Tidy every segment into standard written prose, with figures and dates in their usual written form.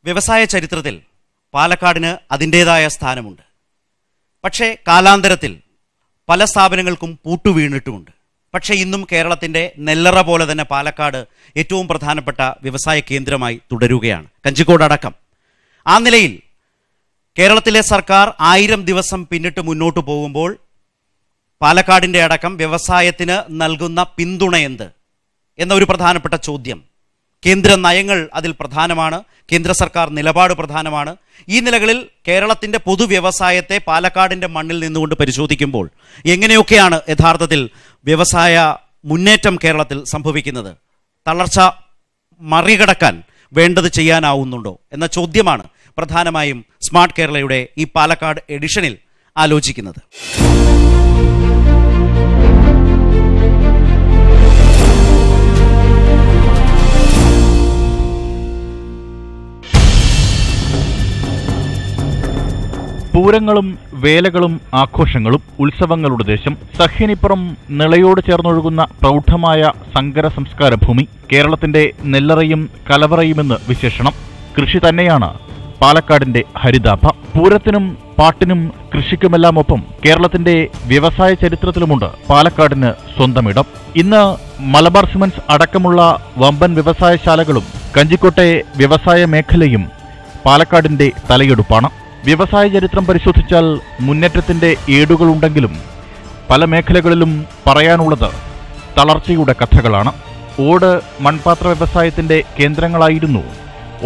വ്യവസായ ചരിത്രത്തിൽ പാലക്കാടിന് അതിൻ്റേതായ സ്ഥാനമുണ്ട്. പക്ഷേ കാലാന്തരത്തിൽ പല സ്ഥാപനങ്ങൾക്കും പൂട്ടുവീണിട്ടുമുണ്ട്. പക്ഷേ ഇന്നും കേരളത്തിൻ്റെ നെല്ലറ പോലെ തന്നെ പാലക്കാട് ഏറ്റവും പ്രധാനപ്പെട്ട വ്യവസായ കേന്ദ്രമായി തുടരുകയാണ്, കഞ്ചിക്കോട് അടക്കം. ആ നിലയിൽ കേരളത്തിലെ സർക്കാർ 1000 ദിവസം പിന്നിട്ട് മുന്നോട്ട് പോകുമ്പോൾ പാലക്കാടിൻ്റെ അടക്കം വ്യവസായത്തിന് നൽകുന്ന പിന്തുണ എന്ത് എന്ന ഒരു പ്രധാനപ്പെട്ട ചോദ്യം. കേന്ദ്ര നയങ്ങൾ അതിൽ പ്രധാനമാണ്, കേന്ദ്ര സർക്കാർ നിലപാട് പ്രധാനമാണ്. ഈ നിലകളിൽ കേരളത്തിൻ്റെ പൊതുവ്യവസായത്തെ പാലക്കാടിൻ്റെ മണ്ണിൽ നിന്നുകൊണ്ട് പരിശോധിക്കുമ്പോൾ എങ്ങനെയൊക്കെയാണ് യഥാർത്ഥത്തിൽ വ്യവസായ മുന്നേറ്റം കേരളത്തിൽ സംഭവിക്കുന്നത്, തളർച്ച മറികടക്കാൻ വേണ്ടത് ചെയ്യാനാവുന്നുണ്ടോ എന്ന ചോദ്യമാണ് പ്രധാനമായും സ്മാർട്ട് കേരളയുടെ ഈ പാലക്കാട് എഡിഷനിൽ ആലോചിക്കുന്നത്. പൂരങ്ങളും വേലകളും ആഘോഷങ്ങളും ഉത്സവങ്ങളുടെ ദേശം, സഹ്യനിപ്പുറം നിളയോട് ചേർന്നൊഴുകുന്ന പ്രൗഢമായ സങ്കര സംസ്കാര ഭൂമി, കേരളത്തിന്റെ നെല്ലറയും കലവറയുമെന്ന് വിശേഷണം. കൃഷി തന്നെയാണ് പാലക്കാടിന്റെ ഹരിതാഭ. പൂരത്തിനും പാട്ടിനും കൃഷിക്കുമെല്ലാമൊപ്പം കേരളത്തിന്റെ വ്യവസായ ചരിത്രത്തിലുമുണ്ട് പാലക്കാടിന് സ്വന്തമിടം. ഇന്ന് മലബാർ സിമന്റ്സ് അടക്കമുള്ള വമ്പൻ വ്യവസായശാലകളും കഞ്ചിക്കോട്ടെ വ്യവസായ മേഖലയും പാലക്കാടിന്റെ തലയെടുപ്പാണ്. വ്യവസായ ചരിത്രം പരിശോധിച്ചാൽ മുന്നേറ്റത്തിന്റെ ഏടുകളുണ്ടെങ്കിലും പല മേഖലകളിലും പറയാനുള്ളത് തളർച്ചയുടെ കഥകളാണ്. ഓട് മൺപാത്ര വ്യവസായത്തിന്റെ കേന്ദ്രങ്ങളായിരുന്നു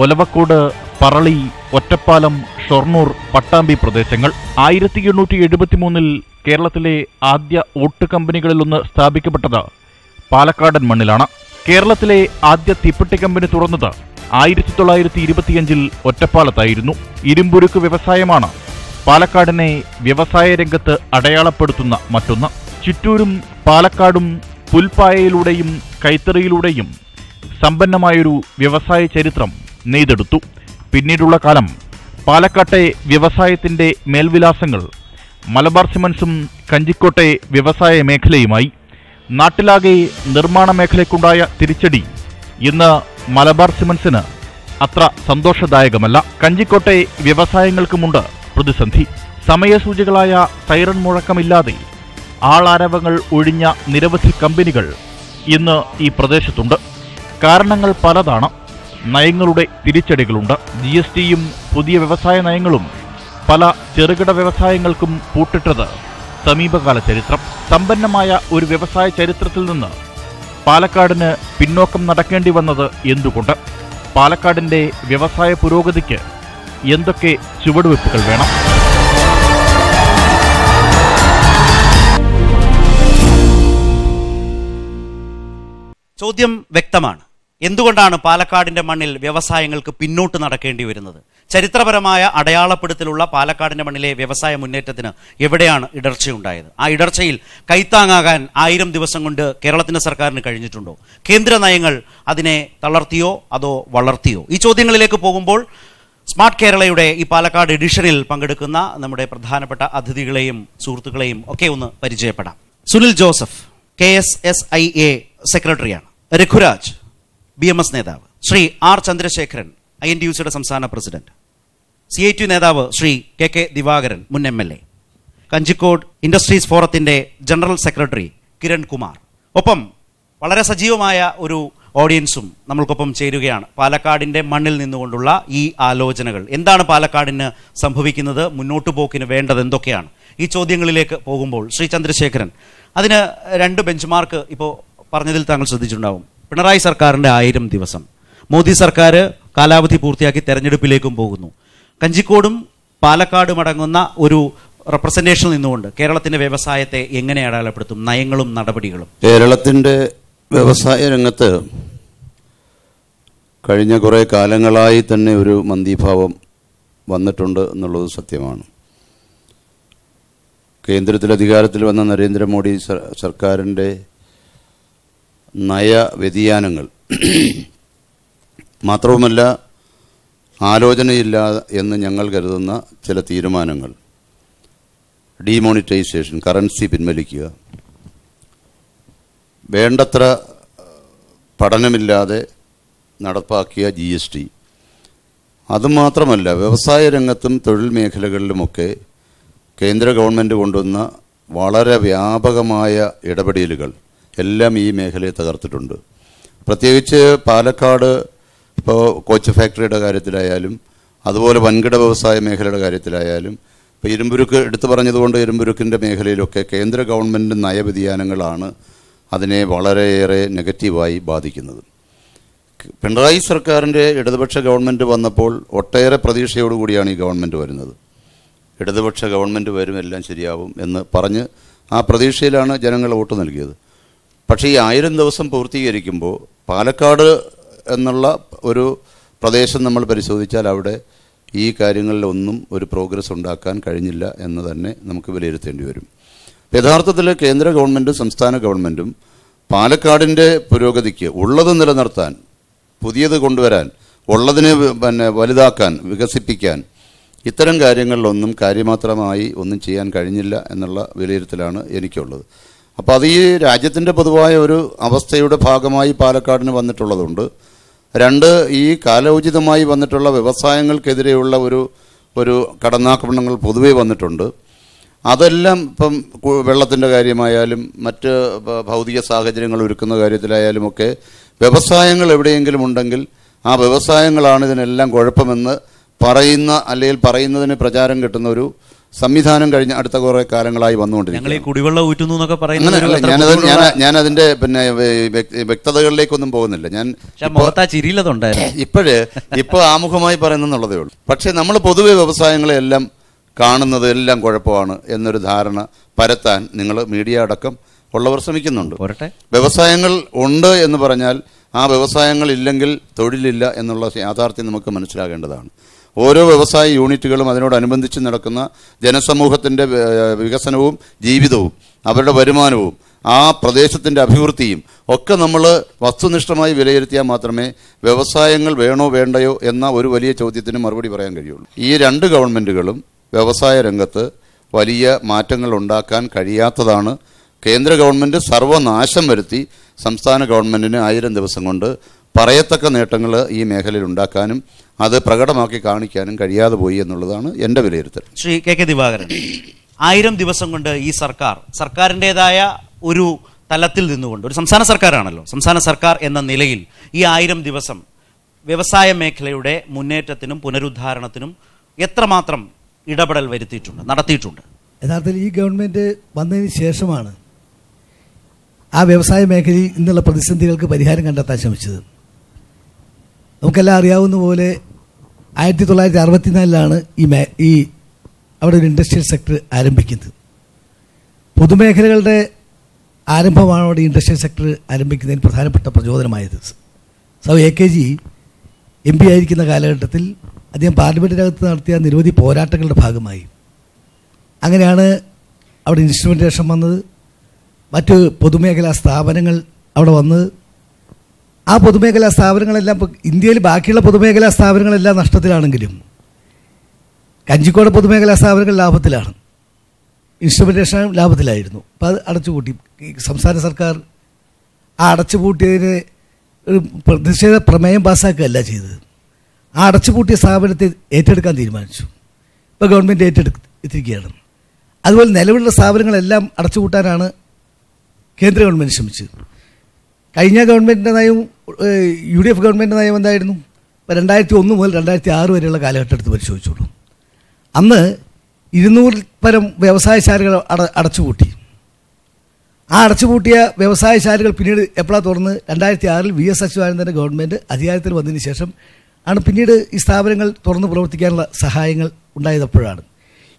ഒലവക്കോട്, പറളി, ഒറ്റപ്പാലം, ഷൊർണൂർ, പട്ടാമ്പി പ്രദേശങ്ങൾ. 1873 കേരളത്തിലെ ആദ്യ ഓട്ട് കമ്പനികളിലൊന്ന് സ്ഥാപിക്കപ്പെട്ടത് പാലക്കാടൻ മണ്ണിലാണ്. കേരളത്തിലെ ആദ്യ തീപ്പെട്ടി കമ്പനി തുറന്നത് 1925 ഒറ്റപ്പാലത്തായിരുന്നു. ഇരുമ്പുരുക്ക് വ്യവസായമാണ് പാലക്കാടിനെ വ്യവസായ രംഗത്ത് അടയാളപ്പെടുത്തുന്ന മറ്റൊന്ന്. ചിറ്റൂരും പാലക്കാടും പുൽപ്പായയിലൂടെയും കൈത്തറിയിലൂടെയും സമ്പന്നമായൊരു വ്യവസായ ചരിത്രം നെയ്തെടുത്തു. പിന്നീടുള്ള കാലം പാലക്കാട്ടെ വ്യവസായത്തിന്റെ മേൽവിലാസങ്ങൾ മലബാർ സിമന്റ്സും കഞ്ചിക്കോട്ടെ വ്യവസായ മേഖലയുമായി. നാട്ടിലാകെ നിർമ്മാണ മേഖലയ്ക്കുണ്ടായ തിരിച്ചടി ഇന്ന് മലബാർ സിമന്റ്സിന് അത്ര സന്തോഷദായകമല്ല. കഞ്ചിക്കോട്ടെ വ്യവസായങ്ങൾക്കുമുണ്ട് പ്രതിസന്ധി. സമയസൂചികളായ സൈറൺ മുഴക്കമില്ലാതെ ആളാരവങ്ങൾ ഒഴിഞ്ഞ നിരവധി കമ്പനികൾ ഇന്ന് ഈ പ്രദേശത്തുണ്ട്. കാരണങ്ങൾ പലതാണ്. നയങ്ങളുടെ തിരിച്ചടികളുണ്ട്. GSTയും പുതിയ വ്യവസായ നയങ്ങളും പല ചെറുകിട വ്യവസായങ്ങൾക്കും പൂട്ടിട്ടത് സമീപകാല ചരിത്രം. സമ്പന്നമായ ഒരു വ്യവസായ ചരിത്രത്തിൽ നിന്ന് പാലക്കാടിന് പിന്നോക്കം നടക്കേണ്ടി വന്നത് എന്തുകൊണ്ട്? പാലക്കാടിന്റെ വ്യവസായ പുരോഗതിക്ക് എന്തൊക്കെ ചുവടുവെപ്പുകൾ വേണം? ചോദ്യം വ്യക്തമാണ്. എന്തുകൊണ്ടാണ് പാലക്കാടിന്റെ മണ്ണിൽ വ്യവസായങ്ങൾക്ക് പിന്നോട്ട് നടക്കേണ്ടി വരുന്നത്? ചരിത്രപരമായ അടയാളപ്പെടുത്തലുള്ള പാലക്കാടിന്റെ മണ്ണിലെ വ്യവസായ മുന്നേറ്റത്തിന് എവിടെയാണ് ഇടർച്ചയുണ്ടായത്? ആ ഇടർച്ചയിൽ കൈത്താങ്ങാകാൻ 1000 ദിവസം കൊണ്ട് കേരളത്തിന്റെ സർക്കാരിന് കഴിഞ്ഞിട്ടുണ്ടോ? കേന്ദ്ര നയങ്ങൾ അതിനെ തളർത്തിയോ അതോ വളർത്തിയോ? ഈ ചോദ്യങ്ങളിലേക്ക് പോകുമ്പോൾ സ്മാർട്ട് കേരളയുടെ ഈ പാലക്കാട് എഡിഷനിൽ പങ്കെടുക്കുന്ന നമ്മുടെ പ്രധാനപ്പെട്ട അതിഥികളെയും സുഹൃത്തുക്കളെയും ഒക്കെ ഒന്ന് പരിചയപ്പെടാം. സുനിൽ ജോസഫ് KSSIA സെക്രട്ടറിയാണ്. രഘുരാജ് BMS നേതാവ്. ശ്രീ R ചന്ദ്രശേഖരൻ INTUCയുടെ സംസ്ഥാന പ്രസിഡന്റ്. CITU നേതാവ് ശ്രീ KK ദിവാകരൻ, മുൻ MLA. കഞ്ചിക്കോട് ഇൻഡസ്ട്രീസ് ഫോറത്തിന്റെ ജനറൽ സെക്രട്ടറി കിരൺ കുമാർ. ഒപ്പം വളരെ സജീവമായ ഒരു ഓഡിയൻസും നമ്മൾക്കൊപ്പം ചേരുകയാണ്. പാലക്കാടിന്റെ മണ്ണിൽ നിന്നുകൊണ്ടുള്ള ഈ ആലോചനകൾ എന്താണ് പാലക്കാടിന് സംഭവിക്കുന്നത്, മുന്നോട്ടു പോക്കിന് വേണ്ടത് എന്തൊക്കെയാണ്? ഈ ചോദ്യങ്ങളിലേക്ക് പോകുമ്പോൾ ശ്രീ ചന്ദ്രശേഖരൻ, അതിന് 2 ബെഞ്ച്മാർക്ക് ഇപ്പോൾ പറഞ്ഞതിൽ താങ്കൾ ശ്രദ്ധിച്ചിട്ടുണ്ടാവും. പിണറായി സർക്കാരിൻ്റെ 1000 ദിവസം, മോദി സർക്കാർ കാലാവധി പൂർത്തിയാക്കി തെരഞ്ഞെടുപ്പിലേക്കും പോകുന്നു. കഞ്ചിക്കോടും പാലക്കാടും അടങ്ങുന്ന ഒരു റെപ്രസെന്റേഷനിൽ നിന്നുകൊണ്ട് കേരളത്തിന്റെ വ്യവസായത്തെ എങ്ങനെ അടയാളപ്പെടുത്തും, നയങ്ങളും നടപടികളും? കേരളത്തിന്റെ വ്യവസായ രംഗത്ത് കഴിഞ്ഞ കുറേ കാലങ്ങളായി തന്നെ ഒരു മന്ദീഭാവം വന്നിട്ടുണ്ട് എന്നുള്ളത് സത്യമാണ്. കേന്ദ്രത്തിൽ അധികാരത്തിൽ വന്ന നരേന്ദ്രമോദി സർക്കാരിൻ്റെ നയ വ്യതിയാനങ്ങൾ മാത്രവുമല്ല, ആലോചനയില്ല എന്ന് ഞങ്ങൾ കരുതുന്ന ചില തീരുമാനങ്ങൾ, ഡീമോണിറ്റൈസേഷൻ, കറൻസി പിൻവലിക്കുക, വേണ്ടത്ര പഠനമില്ലാതെ നടപ്പാക്കിയ GST, അതുമാത്രമല്ല, വ്യവസായ രംഗത്തും തൊഴിൽ മേഖലകളിലുമൊക്കെ കേന്ദ്ര ഗവൺമെൻറ് കൊണ്ടുവന്ന വളരെ വ്യാപകമായ ഇടപെടലുകൾ എല്ലാം ഈ മേഖലയെ തകർത്തിട്ടുണ്ട്. പ്രത്യേകിച്ച് പാലക്കാട് ഇപ്പോൾ കോച്ച് ഫാക്ടറിയുടെ കാര്യത്തിലായാലും അതുപോലെ വൻകിട വ്യവസായ മേഖലയുടെ കാര്യത്തിലായാലും ഇപ്പോൾ ഇരുമ്പുരുക്ക് എടുത്തു പറഞ്ഞതുകൊണ്ട് ഇരുമ്പുരുക്കിൻ്റെ മേഖലയിലൊക്കെ കേന്ദ്ര ഗവൺമെൻറ് നയവ്യതിയാനങ്ങളാണ് അതിനെ വളരെയേറെ നെഗറ്റീവായി ബാധിക്കുന്നത്. പിണറായി സർക്കാരിൻ്റെ ഇടതുപക്ഷ ഗവൺമെൻറ് വന്നപ്പോൾ ഒട്ടേറെ പ്രതീക്ഷയോടുകൂടിയാണ് ഈ ഗവൺമെൻറ് വരുന്നത്. ഇടതുപക്ഷ ഗവൺമെൻറ് വരും, എല്ലാം ശരിയാവും എന്ന് പറഞ്ഞ് ആ പ്രതീക്ഷയിലാണ് ജനങ്ങൾ വോട്ട് നൽകിയത്. പക്ഷേ ഈ 1000 ദിവസം പൂർത്തീകരിക്കുമ്പോൾ പാലക്കാട് എന്നുള്ള ഒരു പ്രദേശം നമ്മൾ പരിശോധിച്ചാൽ അവിടെ ഈ കാര്യങ്ങളിലൊന്നും ഒരു പ്രോഗ്രസ് ഉണ്ടാക്കാൻ കഴിഞ്ഞില്ല എന്ന് തന്നെ നമുക്ക് വിലയിരുത്തേണ്ടി വരും. യഥാർത്ഥത്തിൽ കേന്ദ്ര ഗവൺമെൻറ്റും സംസ്ഥാന ഗവൺമെൻറ്റും പാലക്കാടിൻ്റെ പുരോഗതിക്ക് ഉള്ളത് നിലനിർത്താൻ, പുതിയത് കൊണ്ടുവരാൻ, ഉള്ളതിനെ വലുതാക്കാൻ, വികസിപ്പിക്കാൻ ഇത്തരം കാര്യങ്ങളിലൊന്നും കാര്യമാത്രമായി ഒന്നും ചെയ്യാൻ കഴിഞ്ഞില്ല എന്നുള്ള വിലയിരുത്തലാണ് എനിക്കുള്ളത്. അപ്പോൾ അത് ഈ രാജ്യത്തിൻ്റെ പൊതുവായ ഒരു അവസ്ഥയുടെ ഭാഗമായി പാലക്കാടിന് വന്നിട്ടുള്ളതുണ്ട്. 2, ഈ കാലോചിതമായി വന്നിട്ടുള്ള വ്യവസായങ്ങൾക്കെതിരെയുള്ള ഒരു കടന്നാക്രമണങ്ങൾ പൊതുവേ വന്നിട്ടുണ്ട്. അതെല്ലാം ഇപ്പം വെള്ളത്തിൻ്റെ കാര്യമായാലും മറ്റ് ഭൗതിക സാഹചര്യങ്ങൾ ഒരുക്കുന്ന കാര്യത്തിലായാലും ഒക്കെ വ്യവസായങ്ങൾ എവിടെയെങ്കിലും ഉണ്ടെങ്കിൽ ആ വ്യവസായങ്ങളാണ് ഇതിനെല്ലാം കുഴപ്പമെന്ന് പറയുന്ന, അല്ലെങ്കിൽ പറയുന്നതിന് പ്രചാരം കിട്ടുന്ന ഒരു സംവിധാനം കഴിഞ്ഞ അടുത്ത കുറേ കാലങ്ങളായി വന്നുകൊണ്ടിരിക്കുന്നു. ഞാനതിന്റെ വ്യക്തതകളിലേക്കൊന്നും പോകുന്നില്ല. ഞാൻ ഇപ്പോൾ ആമുഖമായി പറയുന്നുള്ളതേ ഉള്ളൂ. പക്ഷെ നമ്മൾ പൊതുവെ വ്യവസായങ്ങളെ എല്ലാം കാണുന്നത് എല്ലാം കുഴപ്പമാണ് എന്നൊരു ധാരണ പരത്താൻ നിങ്ങൾ മീഡിയ അടക്കം ഉള്ളവർ ശ്രമിക്കുന്നുണ്ട്. വ്യവസായങ്ങൾ ഉണ്ട് എന്ന് പറഞ്ഞാൽ ആ വ്യവസായങ്ങൾ ഇല്ലെങ്കിൽ തൊഴിലില്ല എന്നുള്ള യാഥാർത്ഥ്യം നമുക്ക് മനസ്സിലാകേണ്ടതാണ്. ഓരോ വ്യവസായ യൂണിറ്റുകളും അതിനോടനുബന്ധിച്ച് നടക്കുന്ന ജനസമൂഹത്തിൻ്റെ വികസനവും ജീവിതവും അവരുടെ വരുമാനവും ആ പ്രദേശത്തിൻ്റെ അഭിവൃദ്ധിയും ഒക്കെ നമ്മൾ വസ്തുനിഷ്ഠമായി വിലയിരുത്തിയാൽ മാത്രമേ വ്യവസായങ്ങൾ വേണോ വേണ്ടയോ എന്ന ഒരു വലിയ ചോദ്യത്തിന് മറുപടി പറയാൻ കഴിയുള്ളൂ. ഈ 2 ഗവൺമെൻറ്റുകളും വ്യവസായ രംഗത്ത് വലിയ മാറ്റങ്ങൾ ഉണ്ടാക്കാൻ കഴിയാത്തതാണ്. കേന്ദ്ര ഗവൺമെൻറ് സർവനാശം വരുത്തി സംസ്ഥാന ഗവൺമെൻറ്റിന് 1000 ദിവസം കൊണ്ട് പറയത്തക്ക നേട്ടങ്ങൾ ഈ മേഖലയിൽ ഉണ്ടാക്കാനും അത് പ്രകടമാക്കി കാണിക്കാനും കഴിയാതെ പോയി എന്നുള്ളതാണ് എൻ്റെ വിലയിരുത്തൽ. ശ്രീ കെ ദിവാകരൻ, 1000 ദിവസം കൊണ്ട് ഈ സർക്കാരിൻ്റെതായ ഒരു തലത്തിൽ നിന്നുകൊണ്ട്, ഒരു സംസ്ഥാന സർക്കാരാണല്ലോ, സംസ്ഥാന സർക്കാർ എന്ന നിലയിൽ ഈ 1000 ദിവസം വ്യവസായ മേഖലയുടെ മുന്നേറ്റത്തിനും പുനരുദ്ധാരണത്തിനും എത്രമാത്രം ഇടപെടൽ നടത്തിയിട്ടുണ്ട്? യഥാർത്ഥത്തിൽ ഈ ഗവൺമെൻറ് വന്നതിന് ശേഷമാണ് ആ വ്യവസായ മേഖലയിൽ ഇന്നുള്ള പ്രതിസന്ധികൾക്ക് പരിഹാരം കണ്ടെത്താൻ ശ്രമിച്ചത്. നമുക്കെല്ലാം അറിയാവുന്ന പോലെ 1964 ഈ അവിടെ ഒരു ഇൻഡസ്ട്രിയൽ സെക്ടർ ആരംഭിക്കുന്നത്. പൊതുമേഖലകളുടെ ആരംഭമാണ് അവിടെ ഇൻഡസ്ട്രിയൽ സെക്ടർ ആരംഭിക്കുന്നതിന് പ്രധാനപ്പെട്ട പ്രചോദനമായത്. AKG MP ആയിരിക്കുന്ന കാലഘട്ടത്തിൽ അദ്ദേഹം പാർലമെൻറ്റിനകത്ത് നടത്തിയ നിരവധി പോരാട്ടങ്ങളുടെ ഭാഗമായി അങ്ങനെയാണ് അവിടെ ഇൻസ്ട്രുമെൻറ്റേഷൻ വന്നത്. മറ്റ് പൊതുമേഖലാ സ്ഥാപനങ്ങൾ അവിടെ വന്ന് ആ പൊതുമേഖലാ സ്ഥാപനങ്ങളെല്ലാം ഇപ്പോൾ ഇന്ത്യയിൽ ബാക്കിയുള്ള പൊതുമേഖലാ സ്ഥാപനങ്ങളെല്ലാം നഷ്ടത്തിലാണെങ്കിലും കഞ്ചിക്കോട് പൊതുമേഖലാ സ്ഥാപനങ്ങൾ ലാഭത്തിലാണ്, ഇൻസ്ട്രുമെൻറ്റേഷൻ ലാഭത്തിലായിരുന്നു. അപ്പോൾ അത് അടച്ചുപൂട്ടി. സംസ്ഥാന സർക്കാർ ആ അടച്ചുപൂട്ടിയതിന് ഒരു പ്രതിഷേധ പ്രമേയം പാസ്സാക്കുകയല്ല ചെയ്തത്. ആ അടച്ചുപൂട്ടിയ സ്ഥാപനത്തെ ഏറ്റെടുക്കാൻ തീരുമാനിച്ചു. ഇപ്പോൾ ഗവൺമെൻറ് ഏറ്റെടുത്തിരിക്കുകയാണ്. അതുപോലെ നിലവിലുള്ള സ്ഥാപനങ്ങളെല്ലാം അടച്ചുപൂട്ടാനാണ് കേന്ദ്ര ഗവൺമെൻറ് ശ്രമിച്ചത്. കഴിഞ്ഞ ഗവൺമെൻറ്റിൻ്റെ നയവും UDF ഗവൺമെൻറ് നയം എന്തായിരുന്നു? ഇപ്പോൾ 2001 മുതൽ 2006 വരെയുള്ള കാലഘട്ടം എടുത്ത് പരിശോധിച്ചോളൂ. അന്ന് 200 പരം വ്യവസായശാലകൾ അടച്ചുപൂട്ടി. ആ അടച്ചുപൂട്ടിയ വ്യവസായശാലകൾ പിന്നീട് എപ്പോഴാണ് തുറന്ന് 2006 VS അച്യുതാനന്ദൻ്റെ ഗവൺമെൻറ് അധികാരത്തിൽ വന്നതിന് ശേഷം ആണ് പിന്നീട് ഈ സ്ഥാപനങ്ങൾ തുറന്ന് പ്രവർത്തിക്കാനുള്ള സഹായങ്ങൾ ഉണ്ടായതപ്പോഴാണ്.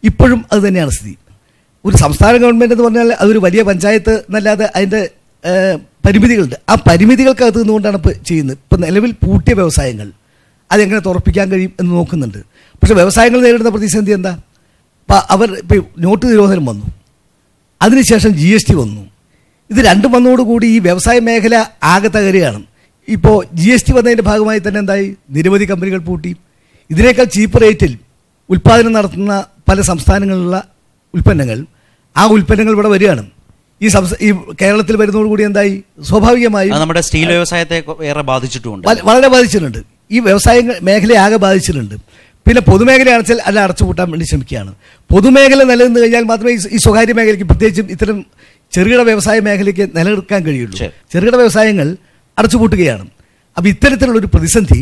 ഇപ്പോഴും അത് തന്നെയാണ് സ്ഥിതി. ഒരു സംസ്ഥാന ഗവൺമെൻറ് എന്ന് പറഞ്ഞാൽ അതൊരു വലിയ പഞ്ചായത്ത് എന്നല്ലാതെ അതിൻ്റെ പരിമിതികളുണ്ട്. ആ പരിമിതികൾക്കകത്ത് നിന്നുകൊണ്ടാണ് ഇപ്പോൾ ചെയ്യുന്നത്. ഇപ്പോൾ നിലവിൽ പൂട്ടിയ വ്യവസായങ്ങൾ അതെങ്ങനെ തുറപ്പിക്കാൻ കഴിയും എന്ന് നോക്കുന്നുണ്ട്. പക്ഷേ വ്യവസായങ്ങൾ നേരിടുന്ന പ്രതിസന്ധി എന്താ? ഇപ്പോൾ നോട്ട് നിരോധനം വന്നു, അതിനുശേഷം GST വന്നു. ഇത് രണ്ടും വന്നതോടുകൂടി ഈ വ്യവസായ മേഖല ആകെ തകരുകയാണ്. ഇപ്പോൾ GST വന്നതിൻ്റെ ഭാഗമായി തന്നെ എന്തായി? നിരവധി കമ്പനികൾ പൂട്ടി. ഇതിനേക്കാൾ ചീപ്പ് റേറ്റിൽ ഉൽപ്പാദനം നടത്തുന്ന പല സംസ്ഥാനങ്ങളിലുള്ള ഉൽപ്പന്നങ്ങൾ, ആ ഉൽപ്പന്നങ്ങൾ ഇവിടെ വരികയാണ്. ഈ കേരളത്തിൽ വരുന്നതോടുകൂടി എന്തായി? സ്വാഭാവികമായും നമ്മുടെ സ്റ്റീൽ വ്യവസായത്തെ ഏറെ ബാധിച്ചിട്ടുണ്ട്, വളരെ ബാധിച്ചിട്ടുണ്ട്. ഈ വ്യവസായ മേഖലയെ ആകെ ബാധിച്ചിട്ടുണ്ട്. പിന്നെ പൊതുമേഖലയാണെന്ന് വെച്ചാൽ അത് അടച്ചുപൂട്ടാൻ വേണ്ടി ശ്രമിക്കുകയാണ്. പൊതുമേഖല നിലനിന്ന് കഴിഞ്ഞാൽ മാത്രമേ ഈ സ്വകാര്യ മേഖലയ്ക്ക്, പ്രത്യേകിച്ചും ഇത്തരം ചെറുകിട വ്യവസായ മേഖലയ്ക്ക് നിലനിൽക്കാൻ കഴിയുള്ളൂ. ചെറുകിട വ്യവസായങ്ങൾ അടച്ചുപൂട്ടുകയാണ്. അപ്പോൾ ഇത്തരത്തിലുള്ളൊരു പ്രതിസന്ധി,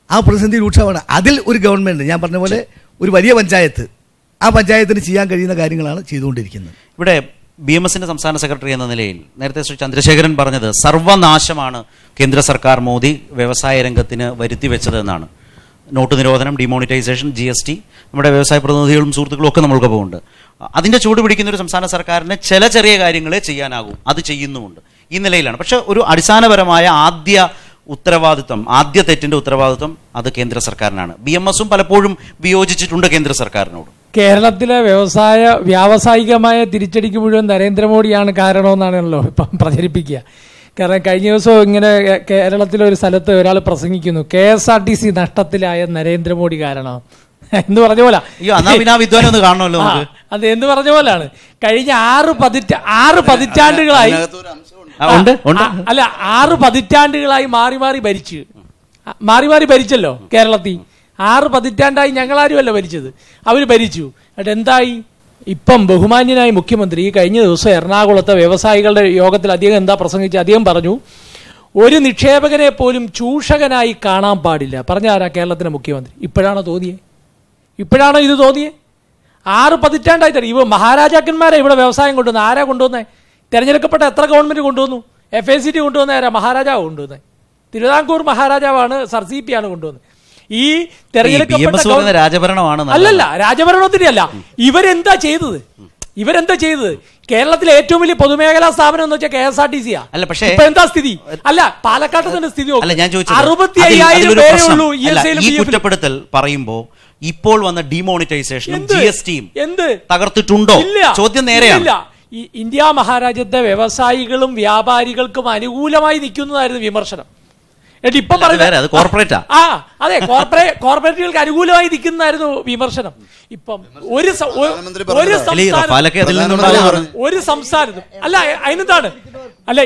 ആ പ്രതിസന്ധി രൂക്ഷമാണ്. അതിൽ ഒരു ഗവൺമെൻറ്, ഞാൻ പറഞ്ഞ പോലെ ഒരു വലിയ പഞ്ചായത്ത്, ആ പഞ്ചായത്തിന് ചെയ്യാൻ കഴിയുന്ന കാര്യങ്ങളാണ് ചെയ്തുകൊണ്ടിരിക്കുന്നത്. ഇവിടെ BMSന്റെ സംസ്ഥാന സെക്രട്ടറി എന്ന നിലയിൽ നേരത്തെ ശ്രീ ചന്ദ്രശേഖരൻ പറഞ്ഞത് സർവനാശമാണ് കേന്ദ്ര സർക്കാർ മോദി വ്യവസായ രംഗത്തിന് വരുത്തിവെച്ചത് എന്നാണ്. നോട്ട് നിരോധനം, ഡിമോണിറ്റൈസേഷൻ, GST, നമ്മുടെ വ്യവസായ പ്രതിനിധികളും സുഹൃത്തുക്കളും ഒക്കെ നമ്മൾക്കൊപ്പം ഉണ്ട്. അതിൻ്റെ ചൂട് പിടിക്കുന്ന ഒരു സംസ്ഥാന സർക്കാരിന് ചില ചെറിയ കാര്യങ്ങളെ ചെയ്യാനാകും, അത് ചെയ്യുന്നുമുണ്ട്. ഈ നിലയിലാണ്. പക്ഷെ ഒരു അടിസ്ഥാനപരമായ ആദ്യ തെറ്റിന്റെ ഉത്തരവാദിത്വം അത് കേന്ദ്ര സർക്കാരിനാണ്. BMSും പലപ്പോഴും വിയോജിച്ചിട്ടുണ്ട് കേന്ദ്ര സർക്കാരിനോട്. കേരളത്തിലെ വ്യാവസായികമായ തിരിച്ചടിക്ക് മുഴുവൻ നരേന്ദ്രമോദിയാണ് കാരണമെന്നാണല്ലോ ഇപ്പം പ്രചരിപ്പിക്കുക. കാരണം കഴിഞ്ഞ ദിവസം ഇങ്ങനെ കേരളത്തിലെ ഒരു സ്ഥലത്ത് ഒരാൾ പ്രസംഗിക്കുന്നു, KSRTC നഷ്ടത്തിലായ നരേന്ദ്രമോദി കാരണം എന്ന് പറഞ്ഞ പോലെ. അത് എന്ന് പറഞ്ഞ പോലാണ്. കഴിഞ്ഞ 6 പതിറ്റാണ്ടുകളായി, അല്ല 6 പതിറ്റാണ്ടുകളായി മാറി മാറി ഭരിച്ചല്ലോ കേരളത്തിൽ. 6 പതിറ്റാണ്ടായി ഞങ്ങളാരുമല്ല ഭരിച്ചത്, അവർ ഭരിച്ചു. എന്നിട്ട് എന്തായി? ഇപ്പം ബഹുമാന്യനായ മുഖ്യമന്ത്രി കഴിഞ്ഞ ദിവസം എറണാകുളത്തെ വ്യവസായികളുടെ യോഗത്തിൽ അദ്ദേഹം എന്താ പ്രസംഗിച്ച്, അദ്ദേഹം പറഞ്ഞു ഒരു നിക്ഷേപകനെ പോലും ചൂഷകനായി കാണാൻ പാടില്ല. പറഞ്ഞ ആരാ? കേരളത്തിലെ മുഖ്യമന്ത്രി. ഇപ്പോഴാണോ ഇത് തോന്നിയേ? 6 പതിറ്റാണ്ടായി തരും. ഇവ മഹാരാജാക്കന്മാരെ ഇവിടെ വ്യവസായം കൊണ്ടുവന്നത്. ആരാ കൊണ്ടുവന്നേ? തിരഞ്ഞെടുക്കപ്പെട്ട എത്ര ഗവൺമെന്റ് കൊണ്ടുവന്നു? FACT കൊണ്ടുവന്ന ആരാ? മഹാരാജാവ് കൊണ്ടുവന്നേ. തിരുവിതാംകൂർ മഹാരാജാവാണ്, CP ആണ് കൊണ്ടുവന്നത്. ഈ തെരഞ്ഞെടുക്കപ്പെട്ട രാജഭരണമാണ്. അല്ലല്ല, രാജഭരണത്തിന്റെ അല്ല. ഇവരെന്താ ചെയ്തത്? കേരളത്തിലെ ഏറ്റവും വലിയ പൊതുമേഖലാ സ്ഥാപനം എന്ന് വെച്ചാൽ KSRTC. അല്ല, പക്ഷേ എന്താ സ്ഥിതി? അല്ല, പാലക്കാട്ടത്തിന്റെ സ്ഥിതി 65,000 പേരേ ഉള്ളൂ. ഈ കുറ്റപ്പെടുത്തൽ പറയുമ്പോ ഇപ്പോൾ വന്ന ഡിമോണിറ്റൈസേഷനും GSTയും തകർത്തിട്ടുണ്ടോ? ചോദ്യം നേരെയാണ്. ഇന്ത്യ മഹാരാജ്യത്തെ വ്യവസായികളും വ്യാപാരികൾക്കും അനുകൂലമായി നിൽക്കുന്നതായിരുന്നു വിമർശനം. ഇപ്പം അതെ, കോർപ്പറേറ്റുകൾക്ക് അനുകൂലമായി നിൽക്കുന്നതായിരുന്നു വിമർശനം. ഇപ്പം ഒരു സംസ്ഥാനത്തും അല്ല, അതിനെന്താണ്? അല്ല,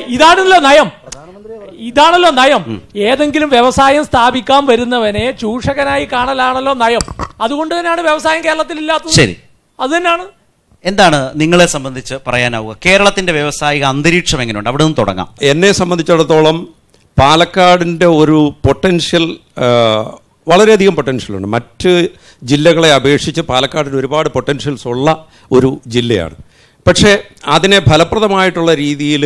ഇതാണല്ലോ നയം. ഏതെങ്കിലും വ്യവസായം സ്ഥാപിക്കാൻ വരുന്നവനെ ചൂഷകനായി കാണലാണല്ലോ നയം. അതുകൊണ്ട് തന്നെയാണ് വ്യവസായം കേരളത്തിൽ ഇല്ലാത്തത്. ശരി, അത് തന്നെയാണ്. എന്താണ് നിങ്ങളെ സംബന്ധിച്ച് പറയാനാവുക? കേരളത്തിന്റെ വ്യവസായിക അന്തരീക്ഷം എങ്ങനെയുണ്ട്? അവിടെ നിന്ന് തുടങ്ങാം. എന്നെ സംബന്ധിച്ചിടത്തോളം പാലക്കാടിൻ്റെ ഒരു പൊട്ടൻഷ്യൽ, വളരെയധികം പൊട്ടൻഷ്യലുണ്ട്. മറ്റ് ജില്ലകളെ അപേക്ഷിച്ച് പാലക്കാടിന് ഒരുപാട് പൊട്ടൻഷ്യൽസ് ഉള്ള ഒരു ജില്ലയാണ്. പക്ഷേ അതിനെ ഫലപ്രദമായിട്ടുള്ള രീതിയിൽ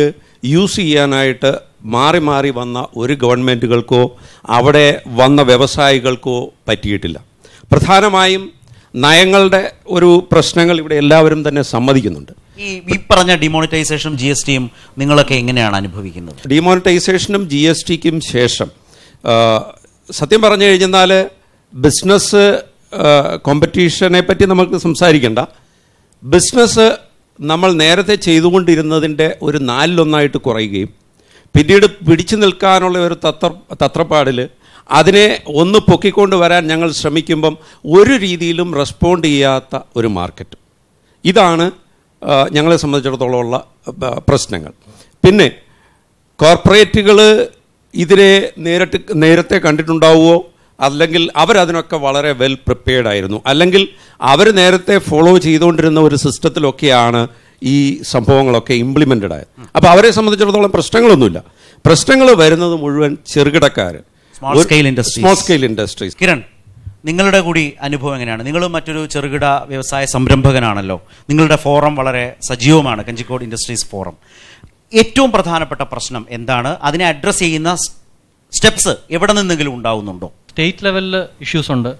യൂസ് ചെയ്യാനായിട്ട് മാറി മാറി വന്ന ഒരു ഗവൺമെൻറ്റുകൾക്കോ അവിടെ വന്ന വ്യവസായികൾക്കോ പറ്റിയിട്ടില്ല. പ്രധാനമായും നയങ്ങളുടെ ഒരു പ്രശ്നങ്ങൾ ഇവിടെ എല്ലാവരും തന്നെ സമ്മതിക്കുന്നുണ്ട്. ഈ പറഞ്ഞ ഡിമോണിറ്റൈസേഷനും GSTയും നിങ്ങളൊക്കെ എങ്ങനെയാണ് അനുഭവിക്കുന്നത്? ഡിമോണിറ്റൈസേഷനും GSTക്കും ശേഷം സത്യം പറഞ്ഞു കഴിഞ്ഞാൽ ബിസിനസ് കോമ്പറ്റീഷനെ പറ്റി നമുക്ക് സംസാരിക്കേണ്ട. ബിസിനസ് നമ്മൾ നേരത്തെ ചെയ്തുകൊണ്ടിരുന്നതിൻ്റെ ഒരു 4/1 കുറയുകയും പിന്നീട് പിടിച്ചു നിൽക്കാനുള്ള ഒരു തത്രപ്പാടിൽ അതിനെ ഒന്ന് പൊക്കിക്കൊണ്ട് വരാൻ ഞങ്ങൾ ശ്രമിക്കുമ്പം ഒരു രീതിയിലും റെസ്പോണ്ട് ചെയ്യാത്ത ഒരു മാർക്കറ്റ്. ഇതാണ് ഞങ്ങളെ സംബന്ധിച്ചിടത്തോളം ഉള്ള പ്രശ്നങ്ങൾ. പിന്നെ കോർപ്പറേറ്റുകൾ ഇതിനെ നേരത്തെ കണ്ടിട്ടുണ്ടാവുമോ, അല്ലെങ്കിൽ അവരതിനൊക്കെ വളരെ വെൽ പ്രിപ്പയർഡ് ആയിരുന്നു, അല്ലെങ്കിൽ അവർ നേരത്തെ ഫോളോ ചെയ്തുകൊണ്ടിരുന്ന ഒരു സിസ്റ്റത്തിലൊക്കെയാണ് ഈ സംഭവങ്ങളൊക്കെ ഇംപ്ലിമെൻറ്റഡ് ആയത്. അപ്പോൾ അവരെ സംബന്ധിച്ചിടത്തോളം പ്രശ്നങ്ങളൊന്നുമില്ല. പ്രശ്നങ്ങൾ വരുന്നത് മുഴുവൻ ചെറുകിടക്കാർ, സ്മോൾ സ്കെയിൽ ഇൻഡസ്ട്രീസ്. കിരൺ, നിങ്ങളുടെ കൂടി അനുഭവം എങ്ങനെയാണ്? നിങ്ങളും മറ്റൊരു ചെറുകിട വ്യവസായ സംരംഭകനാണല്ലോ. നിങ്ങളുടെ ഫോറം വളരെ സജീവമാണ്, കഞ്ചിക്കോട് ഇൻഡസ്ട്രീസ് ഫോറം. ഏറ്റവും പ്രധാനപ്പെട്ട പ്രശ്നം എന്താണ്? അതിനെ അഡ്രസ് ചെയ്യുന്ന സ്റ്റെപ്സ് എവിടെ നിന്നെങ്കിലും ഉണ്ടാവുന്നുണ്ടോ? സ്റ്റേറ്റ് ലെവലിൽ ഇഷ്യൂസ് ഉണ്ട്,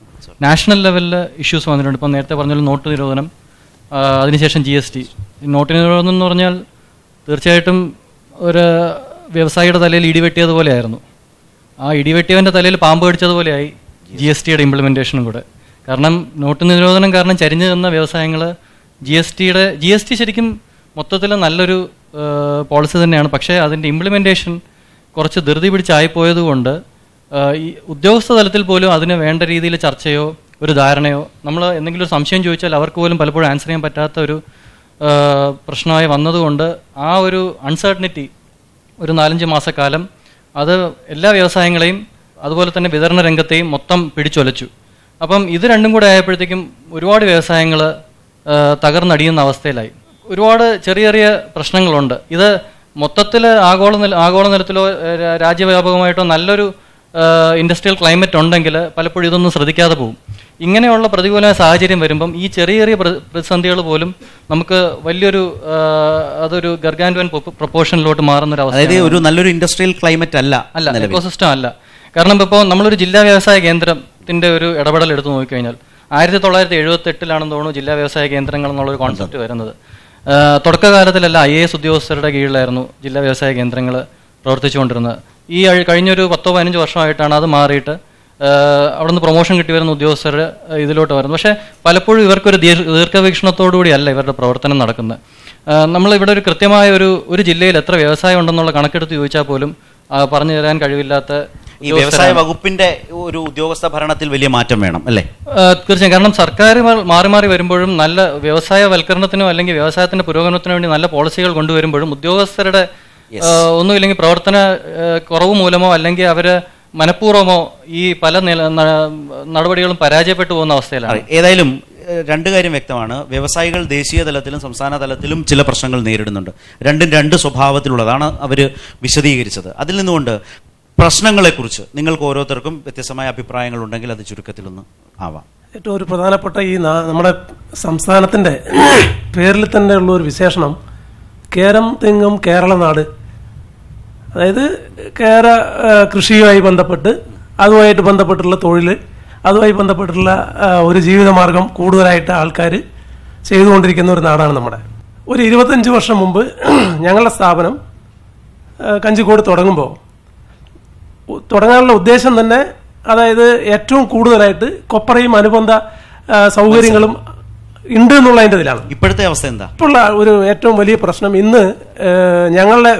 നാഷണൽ ലെവലിൽ ഇഷ്യൂസ് വന്നിട്ടുണ്ട്. ഇപ്പം നേരത്തെ പറഞ്ഞാൽ നോട്ട് നിരോധനം, അതിനുശേഷം GST. നോട്ട് നിരോധനം എന്ന് പറഞ്ഞാൽ തീർച്ചയായിട്ടും ഒരു വ്യവസായിയുടെ തലയിൽ ഇടിവെട്ടിയതുപോലെയായിരുന്നു. ആ ഇടിവെട്ടിയവൻ്റെ തലയിൽ പാമ്പ് കടിച്ചതുപോലെയായി GSTയുടെ ഇംപ്ലിമെൻറ്റേഷനും കൂടെ. കാരണം നോട്ട് നിരോധനം കാരണം ചരിഞ്ഞു നിന്ന വ്യവസായങ്ങൾ GST ശരിക്കും മൊത്തത്തിൽ നല്ലൊരു പോളിസി തന്നെയാണ്. പക്ഷേ അതിൻ്റെ ഇംപ്ലിമെൻറ്റേഷൻ കുറച്ച് ധൃതി പിടിച്ചായിപ്പോയത് കൊണ്ട് ഈ ഉദ്യോഗസ്ഥ തലത്തിൽ പോലും അതിന് വേണ്ട രീതിയിൽ ചർച്ചയോ ഒരു ധാരണയോ, നമ്മൾ എന്തെങ്കിലും ഒരു സംശയം ചോദിച്ചാൽ അവർക്ക് പോലും പലപ്പോഴും ആൻസർ ചെയ്യാൻ പറ്റാത്ത ഒരു പ്രശ്നമായി വന്നതുകൊണ്ട് ആ ഒരു അൺസർട്ടനിറ്റി ഒരു 4-5 മാസക്കാലം അത് എല്ലാ വ്യവസായങ്ങളെയും അതുപോലെ തന്നെ വിതരണ രംഗത്തെയും മൊത്തം പിടിച്ചൊലച്ചു. അപ്പം ഇത് രണ്ടും കൂടെ ആയപ്പോഴത്തേക്കും ഒരുപാട് വ്യവസായങ്ങൾ തകർന്നടിയുന്ന അവസ്ഥയിലായി. ഒരുപാട് ചെറിയ ചെറിയ പ്രശ്നങ്ങളുണ്ട്. ഇത് മൊത്തത്തിൽ ആഗോള നിലത്തിലോ രാജ്യവ്യാപകമായിട്ടോ നല്ലൊരു ഇൻഡസ്ട്രിയൽ ക്ലൈമറ്റ് ഉണ്ടെങ്കിൽ പലപ്പോഴും ഇതൊന്നും ശ്രദ്ധിക്കാതെ പോകും. ഇങ്ങനെയുള്ള പ്രതികൂല സാഹചര്യം വരുമ്പം ഈ ചെറിയ ചെറിയ പ്രതിസന്ധികൾ പോലും നമുക്ക് വലിയൊരു അതൊരു ഗർഗാൻഡുവൻ പ്രൊപ്പോർഷനിലോട്ട് മാറുന്ന ഒരു അവസ്ഥ. ഒരു നല്ലൊരു ഇൻഡസ്ട്രിയൽ ക്ലൈമറ്റ് അല്ല, എക്കോസിസ്റ്റം അല്ല. കാരണം ഇപ്പോൾ നമ്മളൊരു ജില്ലാ വ്യവസായ കേന്ദ്രത്തിന്റെ ഒരു ഇടപെടൽ എടുത്തു നോക്കിക്കഴിഞ്ഞാൽ 1978 തോന്നുന്നു ജില്ലാ വ്യവസായ കേന്ദ്രങ്ങൾ എന്നുള്ളൊരു കോൺസെപ്റ്റ് വരുന്നത്. തുടക്കകാലത്തിലെല്ലാം IAS ഉദ്യോഗസ്ഥരുടെ കീഴിലായിരുന്നു ജില്ലാ വ്യവസായ കേന്ദ്രങ്ങൾ പ്രവർത്തിച്ചുകൊണ്ടിരുന്നത്. ഈ കഴിഞ്ഞൊരു 10-15 വർഷമായിട്ടാണ് അത് മാറിയിട്ട് അവിടെ നിന്ന് പ്രൊമോഷൻ കിട്ടി വരുന്ന ഉദ്യോഗസ്ഥരുടെ ഇതിലോട്ട് വരുന്നത്. പക്ഷേ പലപ്പോഴും ഇവർക്കൊരു ദീർഘവീക്ഷണത്തോടുകൂടി അല്ല ഇവരുടെ പ്രവർത്തനം നടക്കുന്നത്. നമ്മളിവിടെ ഒരു കൃത്യമായ ഒരു ജില്ലയിൽ എത്ര വ്യവസായം ഉണ്ടെന്നുള്ള കണക്കെടുത്ത് ചോദിച്ചാൽ പോലും പറഞ്ഞു തരാൻ കഴിവില്ലാത്ത ഈ വ്യവസായ വകുപ്പിന്റെ ഒരു ഉദ്യോഗസ്ഥ ഭരണത്തിൽ വലിയ മാറ്റം വേണം അല്ലേ? തീർച്ചയായും. കാരണം സർക്കാർ മാറി മാറി വരുമ്പോഴും നല്ല വ്യവസായവൽക്കരണത്തിനോ അല്ലെങ്കിൽ വ്യവസായത്തിന്റെ പുരോഗമനത്തിനോ വേണ്ടി നല്ല പോളിസികൾ കൊണ്ടുവരുമ്പോഴും ഉദ്യോഗസ്ഥരുടെ ഒന്നുമില്ലെങ്കിൽ പ്രവർത്തന കുറവ് മൂലമോ അല്ലെങ്കിൽ അവര് മനഃപൂർവ്വമോ ഈ പല നടപടികളും പരാജയപ്പെട്ടു പോകുന്ന അവസ്ഥയിലാണ്. ഏതായാലും രണ്ട് കാര്യം വ്യക്തമാണ്. വ്യവസായികൾ ദേശീയ തലത്തിലും സംസ്ഥാന തലത്തിലും ചില പ്രശ്നങ്ങൾ നേരിടുന്നുണ്ട്. രണ്ടും രണ്ട് സ്വഭാവത്തിലുള്ളതാണ് അവർ വിശദീകരിച്ചത്. അതിൽ നിന്നുകൊണ്ട് പ്രശ്നങ്ങളെക്കുറിച്ച് നിങ്ങൾക്ക് ഓരോരുത്തർക്കും വ്യത്യസ്തമായ അഭിപ്രായങ്ങൾ ഉണ്ടെങ്കിൽ അത് ചുരുക്കത്തിലൊന്ന് ആവാം. ഏറ്റവും ഒരു പ്രധാനപ്പെട്ട ഈ നമ്മുടെ സംസ്ഥാനത്തിന്റെ പേരിൽ തന്നെ ഉള്ള ഒരു വിശേഷണം കേരം തെങ്ങും കേരള നാട്. അതായത് കൃഷിയുമായി ബന്ധപ്പെട്ട് അതുമായിട്ട് ബന്ധപ്പെട്ടുള്ള തൊഴിൽ, അതുമായി ബന്ധപ്പെട്ടുള്ള ഒരു ജീവിതമാർഗം കൂടുതലായിട്ട് ആൾക്കാർ ചെയ്തുകൊണ്ടിരിക്കുന്ന ഒരു നാടാണ് നമ്മുടെ. ഒരു 25 വർഷം മുമ്പ് ഞങ്ങളുടെ സ്ഥാപനം കഞ്ചിക്കോട് തുടങ്ങാനുള്ള ഉദ്ദേശം തന്നെ അതായത് ഏറ്റവും കൂടുതലായിട്ട് കൊപ്രയും അനുബന്ധ സൗകര്യങ്ങളും ഉണ്ട് എന്നുള്ളതിൻ്റെ ഇതിലാണ്. ഇപ്പോഴത്തെ അവസ്ഥ എന്താ? ഇപ്പോഴുള്ള ഒരു ഏറ്റവും വലിയ പ്രശ്നം ഇന്ന് ഞങ്ങളുടെ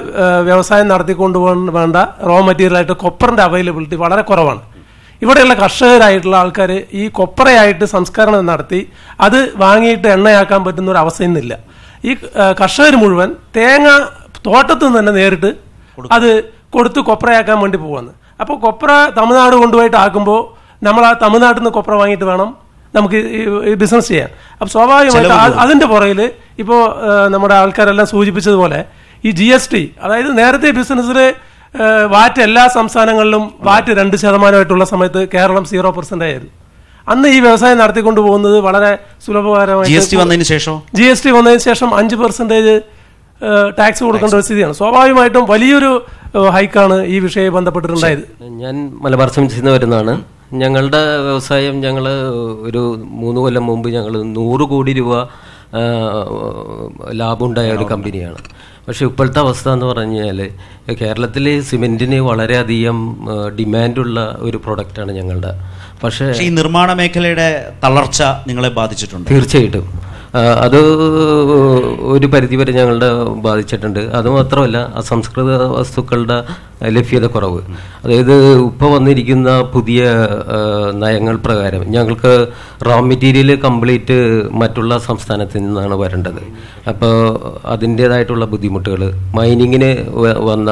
വ്യവസായം നടത്തിക്കൊണ്ടുപോകാൻ വേണ്ട റോ മെറ്റീരിയലായിട്ട് കൊപ്പറിന്റെ അവൈലബിലിറ്റി വളരെ കുറവാണ്. ഇവിടെയുള്ള കർഷകരായിട്ടുള്ള ആൾക്കാർ ഈ കൊപ്രയായിട്ട് സംസ്കരണം നടത്തി അത് വാങ്ങിയിട്ട് എണ്ണയാക്കാൻ പറ്റുന്ന ഒരു അവസ്ഥ ഇന്നില്ല. ഈ കർഷകർ മുഴുവൻ തേങ്ങ തോട്ടത്തിൽ നിന്ന് തന്നെ നേരിട്ട് അത് കൊടുത്ത് കൊപ്രയാക്കാൻ വേണ്ടി പോകുന്നത്. അപ്പോൾ കൊപ്ര തമിഴ്നാട് കൊണ്ടുപോയിട്ട് ആക്കുമ്പോൾ നമ്മൾ ആ തമിഴ്നാട്ടിൽ നിന്ന് കൊപ്ര വാങ്ങിയിട്ട് വേണം നമുക്ക് ഈ ബിസിനസ് ചെയ്യാൻ. അപ്പം സ്വാഭാവികമായിട്ട് അതിന്റെ പുറകിൽ ഇപ്പോൾ നമ്മുടെ ആൾക്കാരെല്ലാം സൂചിപ്പിച്ചതുപോലെ ഈ GST, അതായത് നേരത്തെ ബിസിനസ്സിൽ വാറ്റ് എല്ലാ സംസ്ഥാനങ്ങളിലും വാറ്റ് 2% സമയത്ത് കേരളം 0% ആയിരുന്നു. അന്ന് ഈ വ്യവസായം നടത്തിക്കൊണ്ടു പോകുന്നത് വളരെ സുലഭകരമായി. GST വന്നതിന് ശേഷം 5% ടാക്സ് കൊടുക്കേണ്ട ഒരു സ്ഥിതിയാണ്. സ്വാഭാവികമായിട്ടും വലിയൊരു ഹൈക്കാണ് ഈ വിഷയവുമായി ബന്ധപ്പെട്ടിട്ടുണ്ടായത്. ഞാൻ മലബാർ സിമന്റ്സിൽ നിന്ന് വരുന്നതാണ്. ഞങ്ങളുടെ വ്യവസായം ഞങ്ങൾ ഒരു 3 കൊല്ലം മുമ്പ് ഞങ്ങൾ 100 കോടി രൂപ ലാഭമുണ്ടായ ഒരു കമ്പനിയാണ്. പക്ഷെ ഇപ്പോഴത്തെ അവസ്ഥ എന്ന് പറഞ്ഞാൽ കേരളത്തിൽ സിമെന്റിന് വളരെയധികം ഡിമാൻഡുള്ള ഒരു പ്രൊഡക്റ്റാണ് ഞങ്ങളുടെ. പക്ഷേ ഈ നിർമ്മാണ മേഖലയുടെ തളർച്ച നിങ്ങളെ ബാധിച്ചിട്ടുണ്ട്? തീർച്ചയായിട്ടും അത് ഒരു പരിധിവരെ ഞങ്ങളുടെ ബാധിച്ചിട്ടുണ്ട്. അതുമാത്രമല്ല അസംസ്കൃത വസ്തുക്കളുടെ ലഭ്യത കുറവ്. അതായത് ഇപ്പോൾ വന്നിരിക്കുന്ന പുതിയ നയങ്ങൾ പ്രകാരം ഞങ്ങൾക്ക് റോ മെറ്റീരിയൽ കംപ്ലീറ്റ് മറ്റുള്ള സംസ്ഥാനത്തിൽ നിന്നാണ് വരേണ്ടത്. അപ്പോൾ അതിൻ്റേതായിട്ടുള്ള ബുദ്ധിമുട്ടുകൾ, മൈനിങ്ങിന് വന്ന